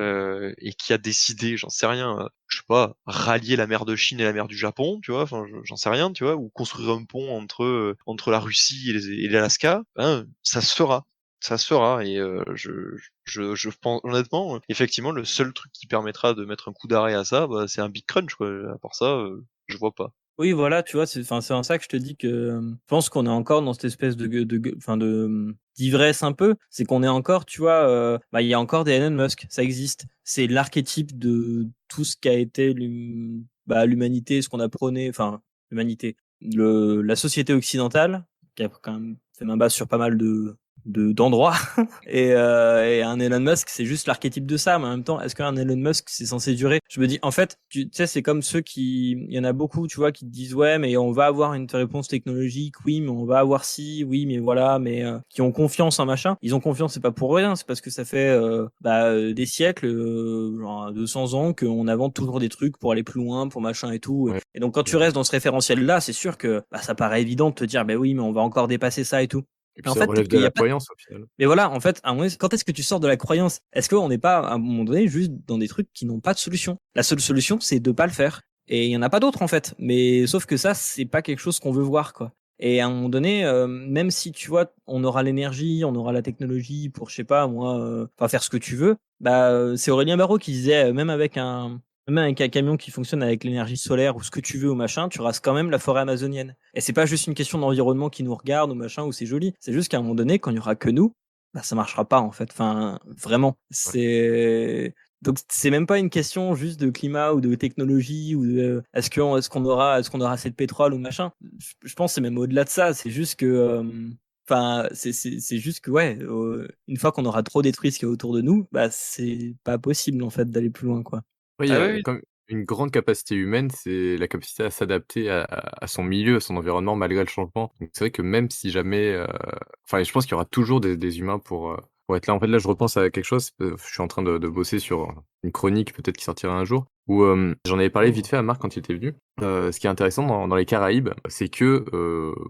qui a décidé, j'en sais rien, je sais pas, rallier la mer de Chine et la mer du Japon, tu vois, enfin j'en sais rien, tu vois, ou construire un pont entre la Russie et l'Alaska, ben ça se fera. Ça se fera et je pense honnêtement, effectivement, le seul truc qui permettra de mettre un coup d'arrêt à ça, bah, c'est un big crunch quoi. À part ça, je vois pas. oui, voilà, tu vois, c'est en ça que je te dis que je pense qu'on est encore dans cette espèce d'ivresse un peu. C'est qu'on est encore, tu vois, il y a encore des Elon Musk, ça existe. C'est l'archétype de tout ce qu'a été l'humanité, ce qu'on a prôné, enfin, l'humanité, la société occidentale, qui a quand même fait main basse sur pas mal d'endroits. Et un Elon Musk, c'est juste l'archétype de ça, mais en même temps, est-ce qu'un Elon Musk, c'est censé durer? Je me dis, en fait, tu sais, c'est comme ceux il y en a beaucoup, tu vois, qui te disent, ouais, mais on va avoir une réponse technologique, oui, mais on va avoir ci, oui, mais voilà, mais qui ont confiance en machin. Ils ont confiance, c'est pas pour rien, c'est parce que ça fait des siècles, genre 200 ans, qu'on invente toujours des trucs pour aller plus loin, pour machin et tout. Ouais. Et donc, quand tu restes dans ce référentiel-là, c'est sûr que ça paraît évident de te dire, oui, mais on va encore dépasser ça et tout. Et Mais puis en ça fait, relève peut-être qu'il de y la a pas. croyance au final. Mais voilà, en fait, à un moment, quand est-ce que tu sors de la croyance? Est-ce qu'on n'est pas, à un moment donné, juste dans des trucs qui n'ont pas de solution? La seule solution, c'est de pas le faire. Et il y en a pas d'autres, en fait. Mais sauf que ça, c'est pas quelque chose qu'on veut voir, quoi. Et à un moment donné, même si tu vois, on aura l'énergie, on aura la technologie pour, je sais pas, moi, faire ce que tu veux, c'est Aurélien Barraud qui disait, même avec un camion qui fonctionne avec l'énergie solaire ou ce que tu veux ou machin, tu rases quand même la forêt amazonienne. Et c'est pas juste une question d'environnement qui nous regarde ou machin ou c'est joli. C'est juste qu'à un moment donné, quand il y aura que nous, ça marchera pas en fait. Enfin, vraiment. Ouais. Donc c'est même pas une question juste de climat ou de technologie ou de est-ce qu'on aura assez de pétrole ou machin. Je pense que c'est même au-delà de ça. C'est juste que c'est juste que une fois qu'on aura trop détruit ce qui est autour de nous, c'est pas possible en fait d'aller plus loin quoi. Ouais, il y Ah a oui, comme une grande capacité humaine, c'est la capacité à s'adapter à son milieu, à son environnement malgré le changement. Donc c'est vrai que même si jamais, enfin, je pense qu'il y aura toujours des humains pour être là. En fait, là, je repense à quelque chose, je suis en train de bosser sur une chronique peut-être qui sortira un jour, où j'en avais parlé vite fait à Marc quand il était venu. Ce qui est intéressant dans les Caraïbes, c'est que,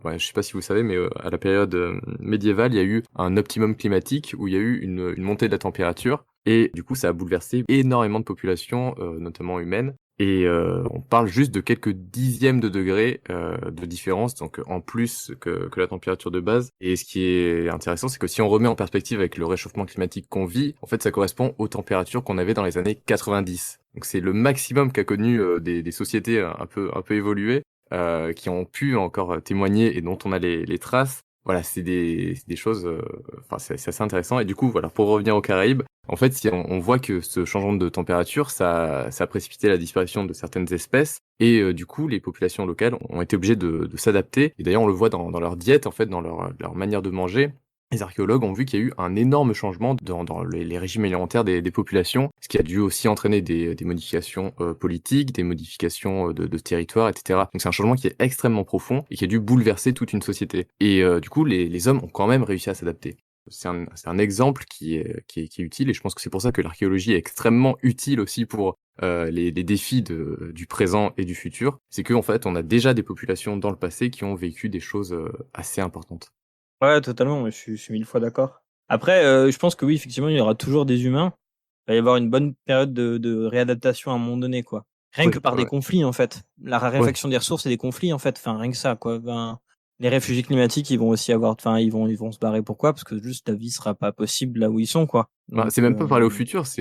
je sais pas si vous savez, mais à la période médiévale, il y a eu un optimum climatique où il y a eu une montée de la température. Et du coup, ça a bouleversé énormément de populations, notamment humaines. Et on parle juste de quelques dixièmes de degrés de différence, donc en plus que la température de base. Et ce qui est intéressant, c'est que si on remet en perspective avec le réchauffement climatique qu'on vit, en fait, ça correspond aux températures qu'on avait dans les années 90. Donc c'est le maximum qu'a connu des sociétés un peu évoluées, qui ont pu encore témoigner et dont on a les traces. Voilà, c'est des choses, c'est assez intéressant. Et du coup, voilà, pour revenir aux Caraïbes, en fait, si on voit que ce changement de température, ça a précipité la disparition de certaines espèces. Et du coup, les populations locales ont été obligées de s'adapter. Et d'ailleurs, on le voit dans leur diète, en fait, dans leur manière de manger. Les archéologues ont vu qu'il y a eu un énorme changement dans les régimes alimentaires des populations, ce qui a dû aussi entraîner des modifications politiques, des modifications de territoire, etc. Donc c'est un changement qui est extrêmement profond et qui a dû bouleverser toute une société. Et du coup, les hommes ont quand même réussi à s'adapter. c'est un exemple qui est utile, et je pense que c'est pour ça que l'archéologie est extrêmement utile aussi pour les défis du présent et du futur. C'est qu'en fait, on a déjà des populations dans le passé qui ont vécu des choses assez importantes. Ouais, totalement, je suis 1000 fois d'accord. Après, je pense que oui, effectivement, il y aura toujours des humains. Il va y avoir une bonne période de réadaptation à un moment donné, quoi. Rien Ouais, que par des ouais, conflits, en fait. La ouais. raréfaction des ressources et des conflits, en fait. Enfin, rien que ça, quoi. Ben, les réfugiés climatiques, ils vont aussi avoir, enfin, ils vont se barrer. Pourquoi? Parce que juste la vie sera pas possible là où ils sont, quoi. Bah, Donc, c'est même pas parler au futur, ça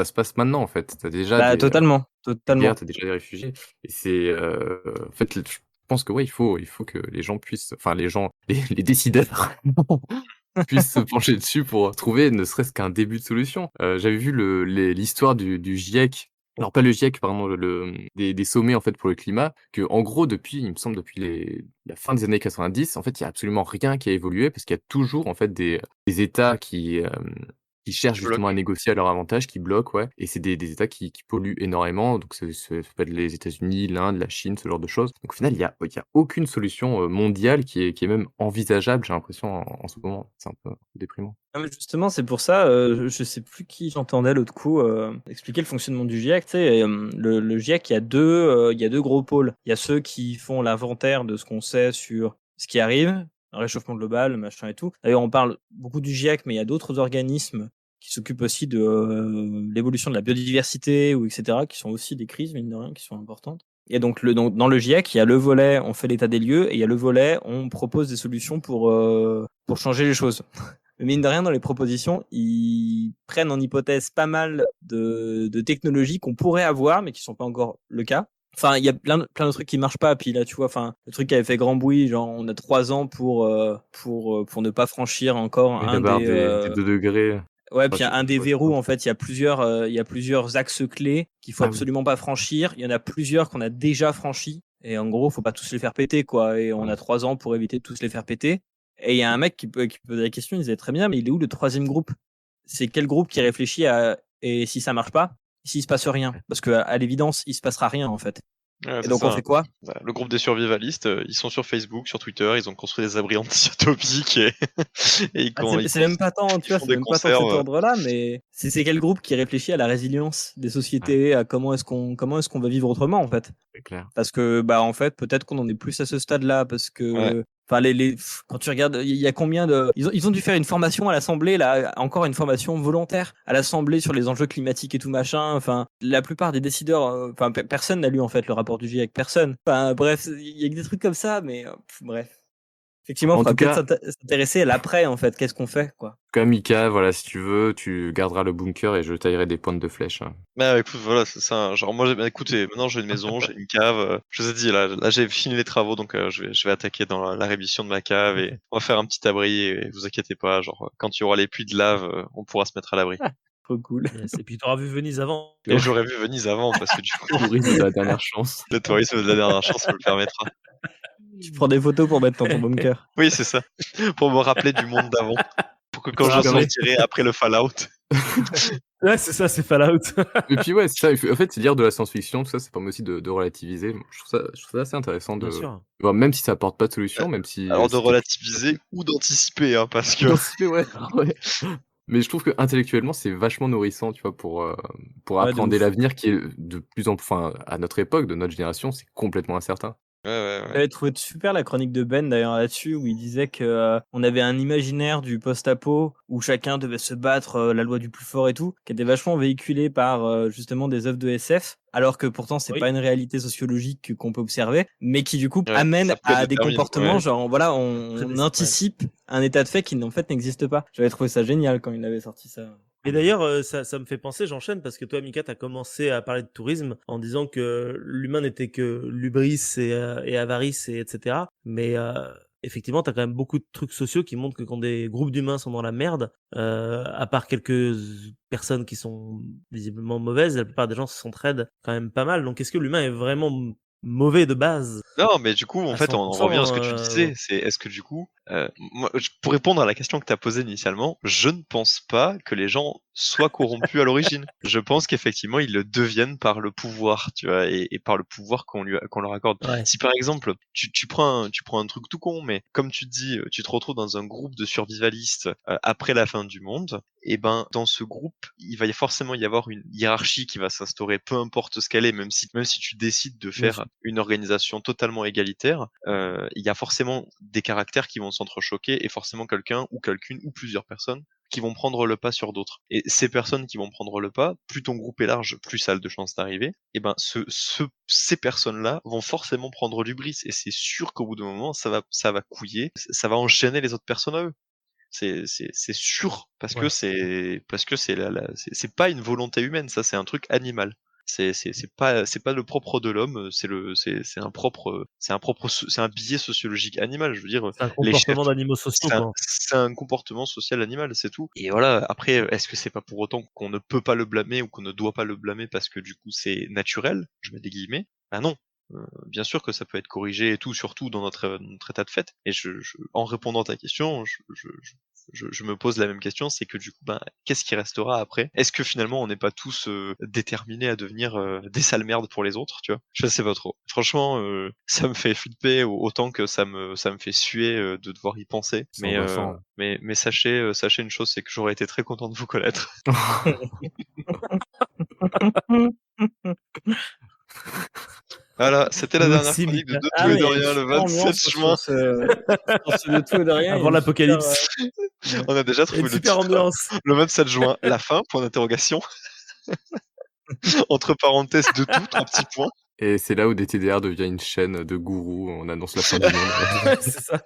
se passe maintenant en fait. T'as déjà bah, totalement, des totalement. guerres, t'as déjà des réfugiés, et c'est en fait, je pense que ouais, il faut que les gens puissent, enfin les gens, les décideurs puissent se pencher dessus pour trouver ne serait-ce qu'un début de solution. J'avais vu l'histoire du GIEC. Alors pas le GIEC, pardon, des sommets en fait pour le climat, que en gros depuis, il me semble depuis la fin des années 90, en fait, il y a absolument rien qui a évolué parce qu'il y a toujours en fait des États qui cherchent Qui justement à bloque. négocier à leur avantage, qui bloquent, ouais, et c'est des États qui polluent énormément, donc ça peut être les États-Unis, l'Inde, la Chine, ce genre de choses. Donc au final, il y a aucune solution mondiale qui est même envisageable, j'ai l'impression en ce moment. C'est un peu déprimant. Ah, mais justement, c'est pour ça, je sais plus qui j'entendais l'autre coup expliquer le fonctionnement du GIEC. Tu sais, et, le GIEC, il y a deux gros pôles. Il y a ceux qui font l'inventaire de ce qu'on sait sur ce qui arrive, le réchauffement global, machin et tout. D'ailleurs, on parle beaucoup du GIEC, mais il y a d'autres organismes qui s'occupent aussi de l'évolution de la biodiversité ou etc., qui sont aussi des crises, mine de rien, qui sont importantes. Et donc, dans le GIEC, il y a le volet on fait l'état des lieux et il y a le volet on propose des solutions pour changer les choses. Mais mine de rien, dans les propositions, ils prennent en hypothèse pas mal de technologies qu'on pourrait avoir, mais qui sont pas encore le cas. Enfin, il y a plein de trucs qui marchent pas. Puis là, tu vois, enfin, le truc qui avait fait grand bruit, genre, on a 3 ans pour ne pas franchir encore Oui, un la barre des, des 2 degrés. ouais, Enfin, puis un des ouais, je verrous, crois. en fait, il y a plusieurs axes clés qu'il faut Ah oui. absolument pas franchir. Il y en a plusieurs qu'on a déjà franchis. Et en gros, faut pas tous les faire péter, quoi. Et on Ouais. a 3 ans pour éviter de tous les faire péter. Et il y a un mec qui posait la question, il disait très bien, mais il est où le troisième groupe? C'est quel groupe qui réfléchit à, et si ça marche pas, s'il se passe rien? Parce que, à l'évidence, il se passera rien, en fait. Ouais, Et c'est donc, on ça. fait quoi? Bah, le groupe des survivalistes, ils sont sur Facebook, sur Twitter, ils ont construit des abris anti-atomiques et, et Ah, c'est même pas tant, tu ils vois, font c'est des même pas tant de cet conserves. ordre-là, mais c'est quel groupe qui réfléchit à la résilience des Ouais, sociétés, à comment est-ce qu'on va vivre autrement, en fait? c'est clair. Parce que, bah, en fait, peut-être qu'on en est plus à ce stade-là, parce Ouais. que, enfin, quand tu regardes, il y a combien de, ils ont dû faire une formation à l'Assemblée, là, encore une formation volontaire à l'Assemblée sur les enjeux climatiques et tout machin. Enfin, la plupart des décideurs, enfin, personne n'a lu, en fait, le rapport du GIEC, personne. Enfin, bref, il y a que des trucs comme ça, mais, bref. Effectivement, il En faudra tout peut-être cas, s'intéresser à l'après, en fait. Qu'est-ce qu'on fait, quoi? comme Mika, voilà, si tu veux, tu garderas le bunker et je taillerai des pointes de flèche, hein. Bah écoute, voilà, c'est ça. Genre moi, bah, écoutez, maintenant j'ai une maison, j'ai une cave. Je vous ai dit, là j'ai fini les travaux, donc je vais attaquer dans la révision de ma cave et on va faire un petit abri. Et vous inquiétez pas, genre quand il y aura les puits de lave, on pourra se mettre à l'abri. Trop cool. Yes. Et puis tu auras vu Venise avant. Et j'aurais vu Venise avant parce que du coup, Tourisme de la dernière chance. le tourisme de la dernière chance me le permettra. Tu prends des photos pour mettre dans ton bunker. Oui, c'est ça. Pour me rappeler du monde d'avant. Pour que quand Pour je rappeler. sortirai après le Fallout. Ouais, c'est ça, c'est Fallout. Et puis ouais, c'est ça, en fait, c'est lire de la science-fiction, tout ça, ça permet aussi de relativiser. Je trouve ça assez intéressant Bien sûr. bah, même si ça apporte pas de solution, même si Alors de c'est quelque relativiser ou d'anticiper, hein, parce que d'anticiper, ouais, ouais. Mais je trouve que intellectuellement, c'est vachement nourrissant, tu vois, pour Ouais, de appréhender ouf. l'avenir qui est de plus en plus, enfin, à notre époque, de notre génération, c'est complètement incertain. ouais. J'avais trouvé super la chronique de Ben d'ailleurs là-dessus où il disait que on avait un imaginaire du post-apo où chacun devait se battre la loi du plus fort et tout, qui était vachement véhiculé par justement des œuvres de SF, alors que pourtant c'est pas Oui. une réalité sociologique qu'on peut observer, mais qui du coup Ouais, amène ça à des prédétermine, comportements ouais. genre voilà on Ouais. anticipe un état de fait qui en fait n'existe pas. J'avais trouvé ça génial quand il avait sorti ça. Et d'ailleurs, ça me fait penser, j'enchaîne, parce que toi, Mika, tu as commencé à parler de tourisme en disant que l'humain n'était que lubris et avarice, et etc. Mais effectivement, tu as quand même beaucoup de trucs sociaux qui montrent que quand des groupes d'humains sont dans la merde, à part quelques personnes qui sont visiblement mauvaises, la plupart des gens s'entraident quand même pas mal. Donc est-ce que l'humain est vraiment mauvais de base Non, mais du coup, en à fait, on revient à ce 100%? que tu disais. C'est est-ce que du coup, moi, pour répondre à la question que tu as posée initialement, je ne pense pas que les gens soient corrompus à l'origine. Je pense qu'effectivement, ils le deviennent par le pouvoir, tu vois, et par le pouvoir qu'on leur accorde. Ouais. Si par exemple, tu prends un truc tout con, mais comme tu te dis, tu te retrouves dans un groupe de survivalistes après la fin du monde, et ben dans ce groupe, il va forcément y avoir une hiérarchie qui va s'instaurer, peu importe ce qu'elle est, même si tu décides de faire une organisation totalement égalitaire, il y a forcément des caractères qui vont s'entrechoquer et forcément quelqu'un ou quelqu'une ou plusieurs personnes qui vont prendre le pas sur d'autres. Et ces personnes qui vont prendre le pas, plus ton groupe est large, plus ça a de chances d'arriver, et ben ces personnes-là vont forcément prendre l'hubris, et c'est sûr qu'au bout d'un moment, ça va couiller, ça va enchaîner les autres personnes à eux. C'est sûr, parce que c'est pas une volonté humaine, ça c'est un truc animal. C'est pas le propre de l'homme, c'est un biais sociologique animal, je veux dire. C'est un Les chefs, comportement d'animaux sociaux, quoi. c'est un comportement social animal, c'est tout. Et voilà, après, est-ce que c'est pas pour autant qu'on ne peut pas le blâmer ou qu'on ne doit pas le blâmer parce que du coup c'est naturel, je mets des guillemets? Ah non. Bien sûr que ça peut être corrigé et tout, surtout dans notre état de fait. Et en répondant à ta question, je me pose la même question, c'est que du coup, ben, qu'est-ce qui restera après? Est-ce que finalement on n'est pas tous déterminés à devenir des sales merdes pour les autres, tu vois? Je sais pas trop. Franchement, ça me fait flipper autant que ça me fait suer de devoir y penser. C'est angoissant. Mais sachez une chose, c'est que j'aurais été très content de vous connaître. Voilà, c'était la dernière Merci, chronique de Mika. De Ah Tout et oui, de il y a une Rien le super 27 ambiance juin. sur ce De Tout et de Rien. Avant l'apocalypse. On a déjà Il y a trouvé une le super titre. ambiance. Le 27 juin, la fin, point d'interrogation. Entre parenthèses de tout, 3 petits points. Et c'est là où DTDR devient une chaîne de gourous, on annonce la fin du monde. C'est ça.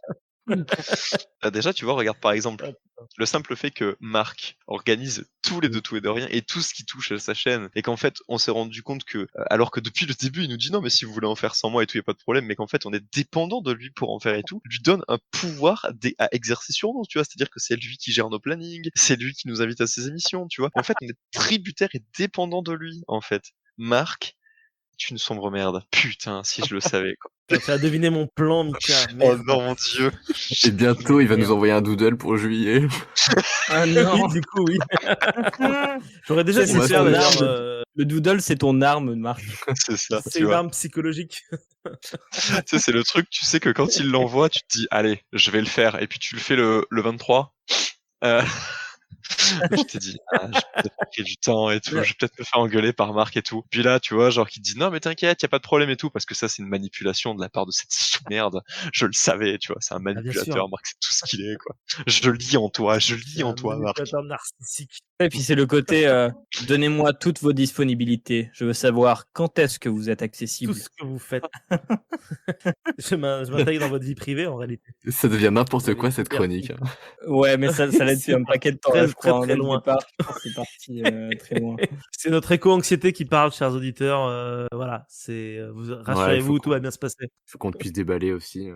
Déjà, tu vois, regarde par exemple, le simple fait que Marc organise tous les De Tout et de Rien et tout ce qui touche à sa chaîne, et qu'en fait, on s'est rendu compte que, alors que depuis le début, il nous dit non, mais si vous voulez en faire sans moi et tout, y a pas de problème, mais qu'en fait, on est dépendant de lui pour en faire et tout, lui donne un pouvoir à exercer sur nous, tu vois, c'est-à-dire que c'est lui qui gère nos plannings, c'est lui qui nous invite à ses émissions, tu vois. En fait, on est tributaire et dépendant de lui, en fait. Marc, tu une sombre merde. Putain, si je le savais, quoi. Tu as deviné mon plan, Mika. Oh Merde. non, mon dieu. Et bientôt, il va nous envoyer un doodle pour juillet. Ah non. Oui, du coup, oui. J'aurais déjà C'est dû son faire arme. d'ailleurs. Le doodle, c'est ton arme, Marc. C'est ça, C'est tu une vois. arme psychologique. Tu sais, c'est le truc, tu sais que quand il l'envoie, tu te dis, allez, je vais le faire. Et puis tu le fais le 23. Tu t'es dit, j'ai peut-être pris du temps et tout, je vais peut-être me faire engueuler par Marc et tout. Puis là, tu vois, genre qui te dit, non, mais t'inquiète, y a pas de problème et tout, parce que ça, c'est une manipulation de la part de cette sous-merde. Je le savais, tu vois, c'est un manipulateur, sûr. Marc, c'est tout ce qu'il est, quoi. Je lis en toi, Marc. Manipulateur narcissique. Et puis c'est le côté donnez-moi toutes vos disponibilités. Je veux savoir quand est-ce que vous êtes accessible. Tout ce que vous faites. Je m'intègre dans votre vie privée, en réalité. Ça devient n'importe Allez, quoi cette super. chronique. Ouais, mais ça l'a depuis un paquet de temps, là, très, je crois. très, très Dès le loin. départ, je pense que c'est parti très loin. C'est notre éco-anxiété qui parle, chers auditeurs. Voilà, rassurez-vous, faut tout va bien se passer. Faut qu'on puisse déballer aussi.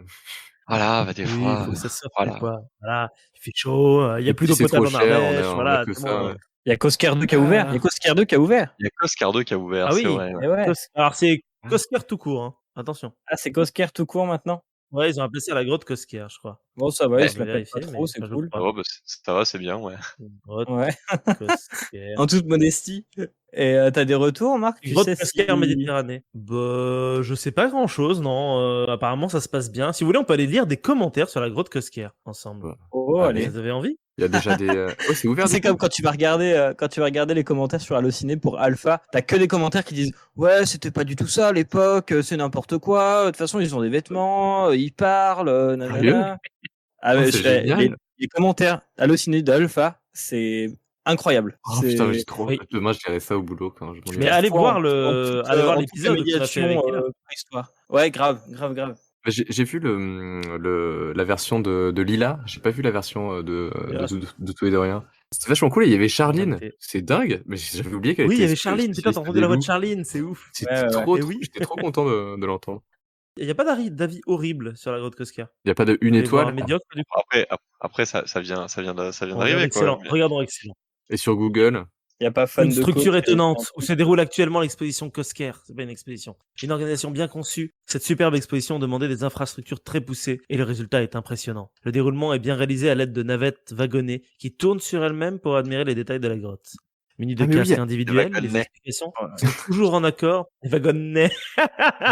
Voilà, bah, des Oui, fois. il faut que ça sorte, voilà. quoi. Voilà, il fait chaud, il y a Et plus puis d'eau c'est trop potable en cher, Ardèche, on a voilà. que c'est ça, bon, ouais. Il y a Coscar 2 qui a ouvert. Il y a Coscar 2 qui a ouvert. Il y a Coscar 2 qui a ouvert, Ah c'est oui. vrai. Ouais. Et ouais. Alors, c'est Cosquer tout court, hein. Attention. Ah, c'est Coscar tout court maintenant. Ouais, ils ont appelé ça la grotte Cosquer, je crois. Bon, ça va, Ouais, ils se la pètent pas trop, c'est cool. Oh, bah, ça va, c'est bien, ouais. Une grotte Ouais. Cosquer. En toute modestie. Et t'as des retours, Marc? Une Tu grotte sais Cosquer si... Méditerranée. Bah, je sais pas grand chose, non. Apparemment, ça se passe bien. Si vous voulez, on peut aller lire des commentaires sur la grotte Cosquer ensemble. Ouais. Oh, Allez. allez. Vous avez envie? Il y a déjà des. Ouais, c'est ouvert. C'est comme quand tu vas regarder les commentaires sur Allociné pour Alpha, t'as que des commentaires qui disent ouais, c'était pas du tout ça à l'époque, c'est n'importe quoi, de toute façon ils ont des vêtements, ils parlent, nanana. Ah, mais c'est génial. les commentaires Allociné d'Alpha, c'est incroyable. Oh putain, j'ai trop. Oui. Demain, je verrai ça au boulot quand je m'en Mais irai. allez voir allez voir l'épisode qu'on a fait avec Hila. préhistoire. Ouais, grave. J'ai vu la version de Lila. J'ai pas vu la version de Tout et de Rien. C'était vachement cool. Et il y avait Charline. C'est dingue. Mais j'avais oublié qu'elle Oui, il y était avait Charline. Putain, t'as entendu la voix de Charline, c'est ouf. C'était Ouais. trop. Et oui. J'étais trop content de l'entendre. Il n'y a pas d'avis horrible sur la grotte Cosquer. Il y a pas de une Allez voir étoile. médiocre, du coup. Après, ça vient On regarde d'arriver, quoi. excellent. Regardons excellent. Et sur Google. Il y a pas fan Une de structure coach, étonnante où se déroule actuellement l'exposition Kosker. C'est pas une exposition. Une organisation bien conçue. Cette superbe exposition demandait des infrastructures très poussées et le résultat est impressionnant. Le déroulement est bien réalisé à l'aide de navettes wagonnées qui tournent sur elles-mêmes pour admirer les détails de la grotte. Muni de Ah, mais oui, casques individuels, les wagonnets. explications Ouais. sont toujours en accord. Les wagonnets.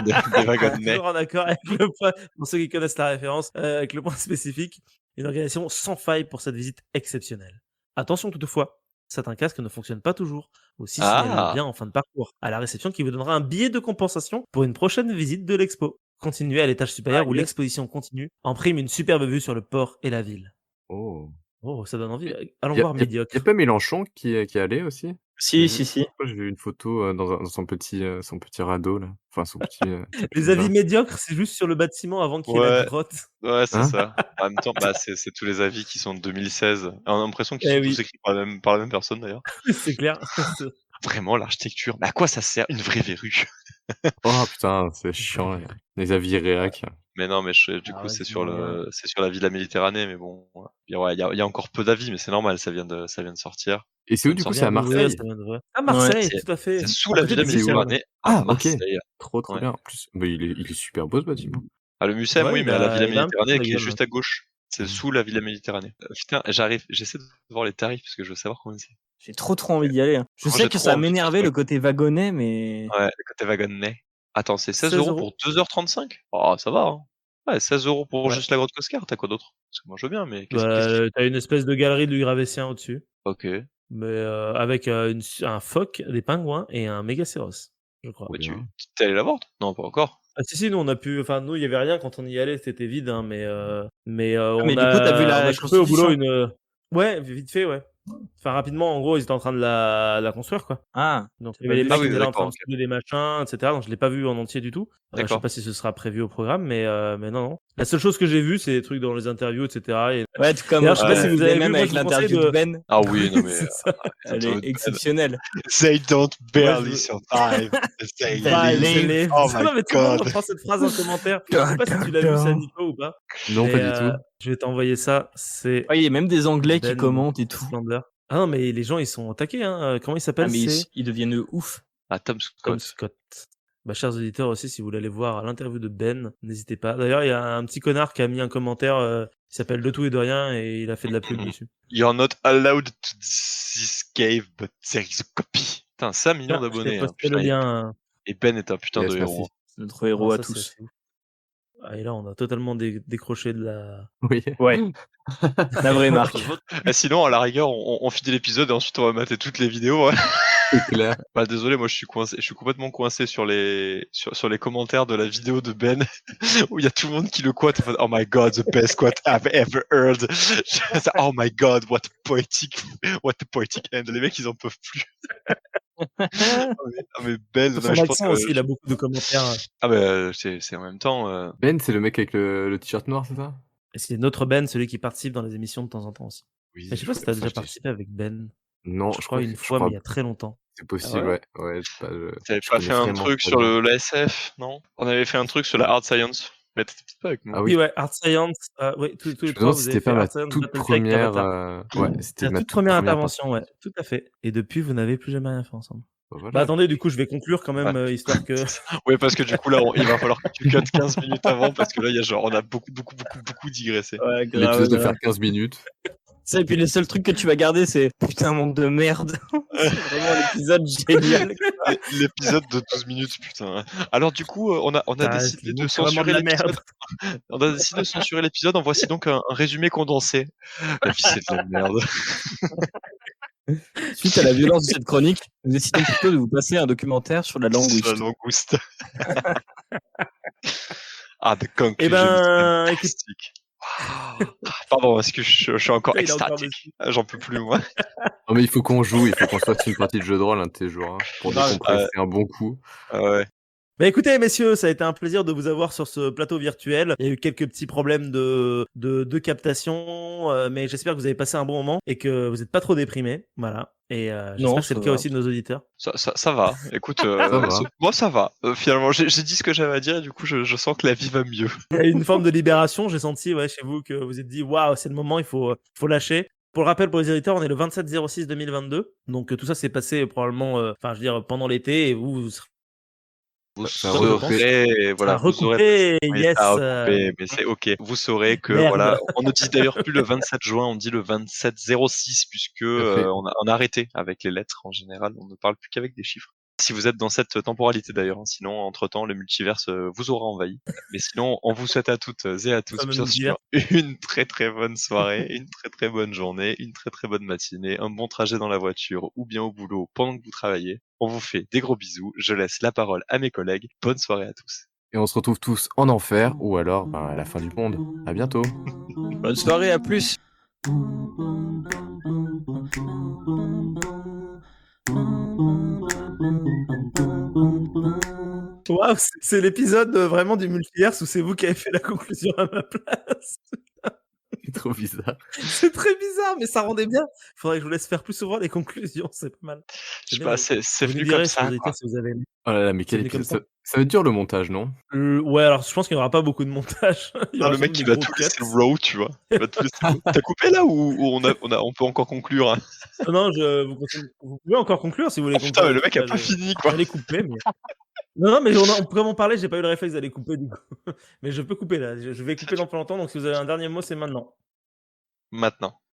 Des wagonnets. Toujours en accord avec le point, pour ceux qui connaissent la référence, avec le point spécifique. Une organisation sans faille pour cette visite exceptionnelle. Attention toutefois, certains casques ne fonctionnent pas toujours. Aussi signalez-le bien en fin de parcours à la réception qui vous donnera un billet de compensation pour une prochaine visite de l'expo. Continuez à l'étage supérieur où yes. l'exposition continue en prime une superbe vue sur le port et la ville. Oh. Oh, ça donne envie. Allons Y a, voir y a- Médiocre. y a pas Mélenchon qui est allé aussi? Si. Moi, j'ai vu une photo dans son petit radeau là. Enfin son petit. Les avis médiocres, c'est juste sur le bâtiment avant qu'il y ait la Ouais. grotte. Ouais, c'est Hein ça. En même temps, bah, c'est tous les avis qui sont de 2016. On a l'impression qu'ils Eh sont oui. tous écrits par la même personne d'ailleurs. C'est clair. Vraiment, l'architecture. Mais à quoi ça sert une vraie verrue? Oh putain, c'est chiant. Les avis réac. Mais non, mais du Ah coup, ouais, c'est c'est sur moyen. c'est sur la vie de la Méditerranée, mais bon, ouais. Il y a encore peu d'avis, mais c'est normal, ça vient de sortir. Et c'est où Ça du vient coup? de C'est à Ça vient d'ouvrir, Marseille? ça vient d'ouvrir. À Marseille, C'est- tout à fait. C'est sous À la côté vie de la du Mucem. Méditerranée, à Ah, ok. Marseille. Trop Ouais. bien. En plus, bah, il est super beau ce bâtiment. Ah, le Mucem, Ouais, oui, il mais à la a- Villa il a un petit Méditerranée peu qui est la juste gueule, à gauche. C'est Mhm. sous la Villa Méditerranée. Putain, j'essaie de voir les tarifs parce que je veux savoir combien c'est. J'ai trop envie d'y aller. Hein. Je Moi, sais j'ai que trop ça envie de m'énervait faire le ça. côté wagonnet, mais Ouais, le côté wagonnet. Attends, c'est 16 16 € pour euros. 2h35? Oh, ça va, hein. Ouais, 16 € pour Ouais. juste la grotte Coscar, t'as quoi d'autre? Parce que moi je veux bien, mais T'as une espèce de galerie de Gravessien au-dessus, Ok. mais avec un phoque, des pingouins et un mégacéros, je crois. Mais Bien. t'es allé la voir? Non, pas encore. Ah si, nous on a pu, enfin nous il y avait rien quand on y allait, c'était vide, hein, mais mais on du coup t'as vu on la a chopé au boulot constitution. ouais, vite fait, ouais. Enfin rapidement, en gros ils étaient en train de la construire quoi. Ah, Donc il j'ai y pas avait les vu mecs Ah ça. qui oui, étaient là en train d'accord, de ok. soulever des machins, etc. Donc je l'ai pas vu en entier du tout. Je sais D'accord. pas si ce sera prévu au programme, mais non. La seule chose que j'ai vue, c'est des trucs dans les interviews, etc. Et... Ouais, tout comme D'ailleurs, je sais pas Ouais. si vous les avez vu, mêmes moi avec je vous conseille l'interview de Ben. Ah oui, non mais C'est ça. Elle est exceptionnelle. They don't barely je- survive. They They live. live. Oh my Non mais tout le monde god. reprend cette phrase en commentaire. Je sais pas si tu l'as vu ça, Nico, ou pas. Non, Mais, pas du tout. je vais t'envoyer ça. C'est Ouais, il y a même des Anglais qui Ben commentent et tout. Slander. Ah non, mais les gens ils sont au taquet. Hein. Comment il Ah, s'appelle? mais C'est ils deviennent ouf. Ah, Tom Tom Scott. Scott. Bah, chers auditeurs aussi, si vous voulez aller voir l'interview de Ben, n'hésitez pas. D'ailleurs, il y a un petit connard qui a mis un commentaire qui s'appelle De tout et de rien et il a fait de la pub dessus. You're not allowed to this cave, but there is a copy. Putain, 5 millions Tiens, je d'abonnés. t'ai Hein, posté le putain, lien. et Ben est un putain Yes, de merci. héros. C'est notre héros Ah, à ça, c'est tous. assez ouf. Ah, et là, on a totalement décroché de la. Oui. Ouais. La vraie marque. Ah, sinon, à la rigueur, on finit l'épisode et ensuite on va mater toutes les vidéos. Ouais. C'est clair. Bah désolé, moi je suis coincé, je suis complètement coincé sur les commentaires de la vidéo de Ben où il y a tout le monde qui le quote. En fait, oh my god, the best quote I've ever heard. Oh my god, what a poetic end. Les mecs ils en peuvent plus. mais Ben, Sur non, mais son je pense accent que aussi, il a beaucoup de commentaires. ah bah c'est en même temps. Ben, c'est le mec avec le t-shirt noir, c'est ça? Et c'est notre Ben, celui qui participe dans les émissions de temps en temps aussi. Oui. Mais je sais pas si t'as déjà participé avec Ben. Non, Je crois une fois, mais il y a très longtemps. c'est possible, ouais. ouais. C'est pas, T'avais je pas connais fait un vraiment truc pas sur bien. la SF, non? On avait fait un truc sur la hard science. Mais t'étais peut-être pas avec moi. Ah Oui, oui. ouais, Art Science. Oui, tous Je les me trois, demande vous si avez c'était fait pas ma Art Science, toute Battletech, première. Avatar. Ouais, c'était La ma toute première première intervention, ouais, tout à fait. Et depuis, vous n'avez plus jamais rien fait ensemble. Bah, voilà. Bah attendez, du coup, je vais conclure quand même, histoire que. Oui, parce que du coup, là, il va falloir que tu cut 15 minutes avant, parce que là, il y a genre, on a beaucoup digressé. Ouais, grave. L'épisode doit faire 15 minutes. Ça, et puis le seul truc que tu vas garder, c'est putain, monde de merde. C'est vraiment l'épisode génial. L'épisode de 12 minutes, putain. Alors, du coup, on a Ah, décidé c'est de vraiment de censurer la l'épisode. merde. On a décidé de censurer l'épisode. En voici donc un résumé condensé. La vie, c'est de la merde. Suite à la violence de cette chronique, nous décidons plutôt de vous passer un documentaire sur la langouste. La langouste. Ah, the conclusion. Eh ben, écoute. Fantastique. Pardon, est-ce que je suis encore Il est encore extatique? J'en peux plus, moi. Non, mais il faut qu'on joue, il faut qu'on se fasse une partie de jeu de rôle un de tes jours, hein, pour Grave. décompresser un bon coup. Ouais. Bah écoutez, messieurs, ça a été un plaisir de vous avoir sur ce plateau virtuel. Il y a eu quelques petits problèmes de captation, mais j'espère que vous avez passé un bon moment et que vous n'êtes pas trop déprimés. Voilà. Et j'espère que c'est ça le cas va. aussi de nos auditeurs. Ça va. Écoute, Ça va. moi ça va. Finalement, j'ai dit ce que j'avais à dire et du coup, je sens que la vie va mieux. Il y a eu une forme de libération. J'ai senti, ouais, chez vous que vous vous êtes dit, waouh, c'est le moment, il faut lâcher. Pour le rappel, pour les éditeurs, on est le 27/06/2022. Donc tout ça s'est passé probablement, enfin je veux dire pendant l'été et vous serez Vous Ça a comme je pense. saurez, voilà, vous aurez Recoupé, oui, yes. ça a recoupé, mais c'est OK. Vous saurez que Merde. voilà, on ne dit d'ailleurs plus le 27 juin, on dit le 27/06 puisque, Tout à fait. on a arrêté avec les lettres en général, on ne parle plus qu'avec des chiffres. Si vous êtes dans cette temporalité d'ailleurs, hein, sinon entre-temps le multiverse, vous aura envahi. Mais sinon, on vous souhaite à toutes et à tous Fameux bien multivers. sûr une très, très bonne soirée, une très, très bonne journée, une très, très bonne matinée, un bon trajet dans la voiture ou bien au boulot pendant que vous travaillez. On vous fait des gros bisous, je laisse la parole à mes collègues. Bonne soirée à tous. Et on se retrouve tous en enfer ou alors à la fin du monde. À bientôt. Bonne soirée, à plus. Waouh, c'est l'épisode vraiment du multiverse où c'est vous qui avez fait la conclusion à ma place. C'est trop bizarre. C'est très bizarre, mais ça rendait bien. Faudrait que je vous laisse faire plus souvent les conclusions, c'est pas mal. Je sais bien pas, aimé. c'est Vous nous venu direz comme sur les ça, quoi. auditeurs si vous avez aimé. Oh là là, mais C'est quel venu comme épisode. Ça va être dur le montage, non? Ouais, alors je pense qu'il n'y aura pas beaucoup de montage. Il y Non, aura le mec, juste il des va gros tout laisser cuts. raw, tu vois. Il va tout laisser. T'as coupé là ou on peut encore conclure, hein? Non, vous pouvez encore conclure si vous voulez Oh putain, conclure mais le le mec truc, a là, pas fini, quoi. j'allais couper, mais non, mais on pourrait m'en parler, j'ai pas eu le réflexe d'aller couper du coup. Mais je peux couper là, je vais couper dans pas longtemps, donc si vous avez un dernier mot, c'est maintenant. Maintenant.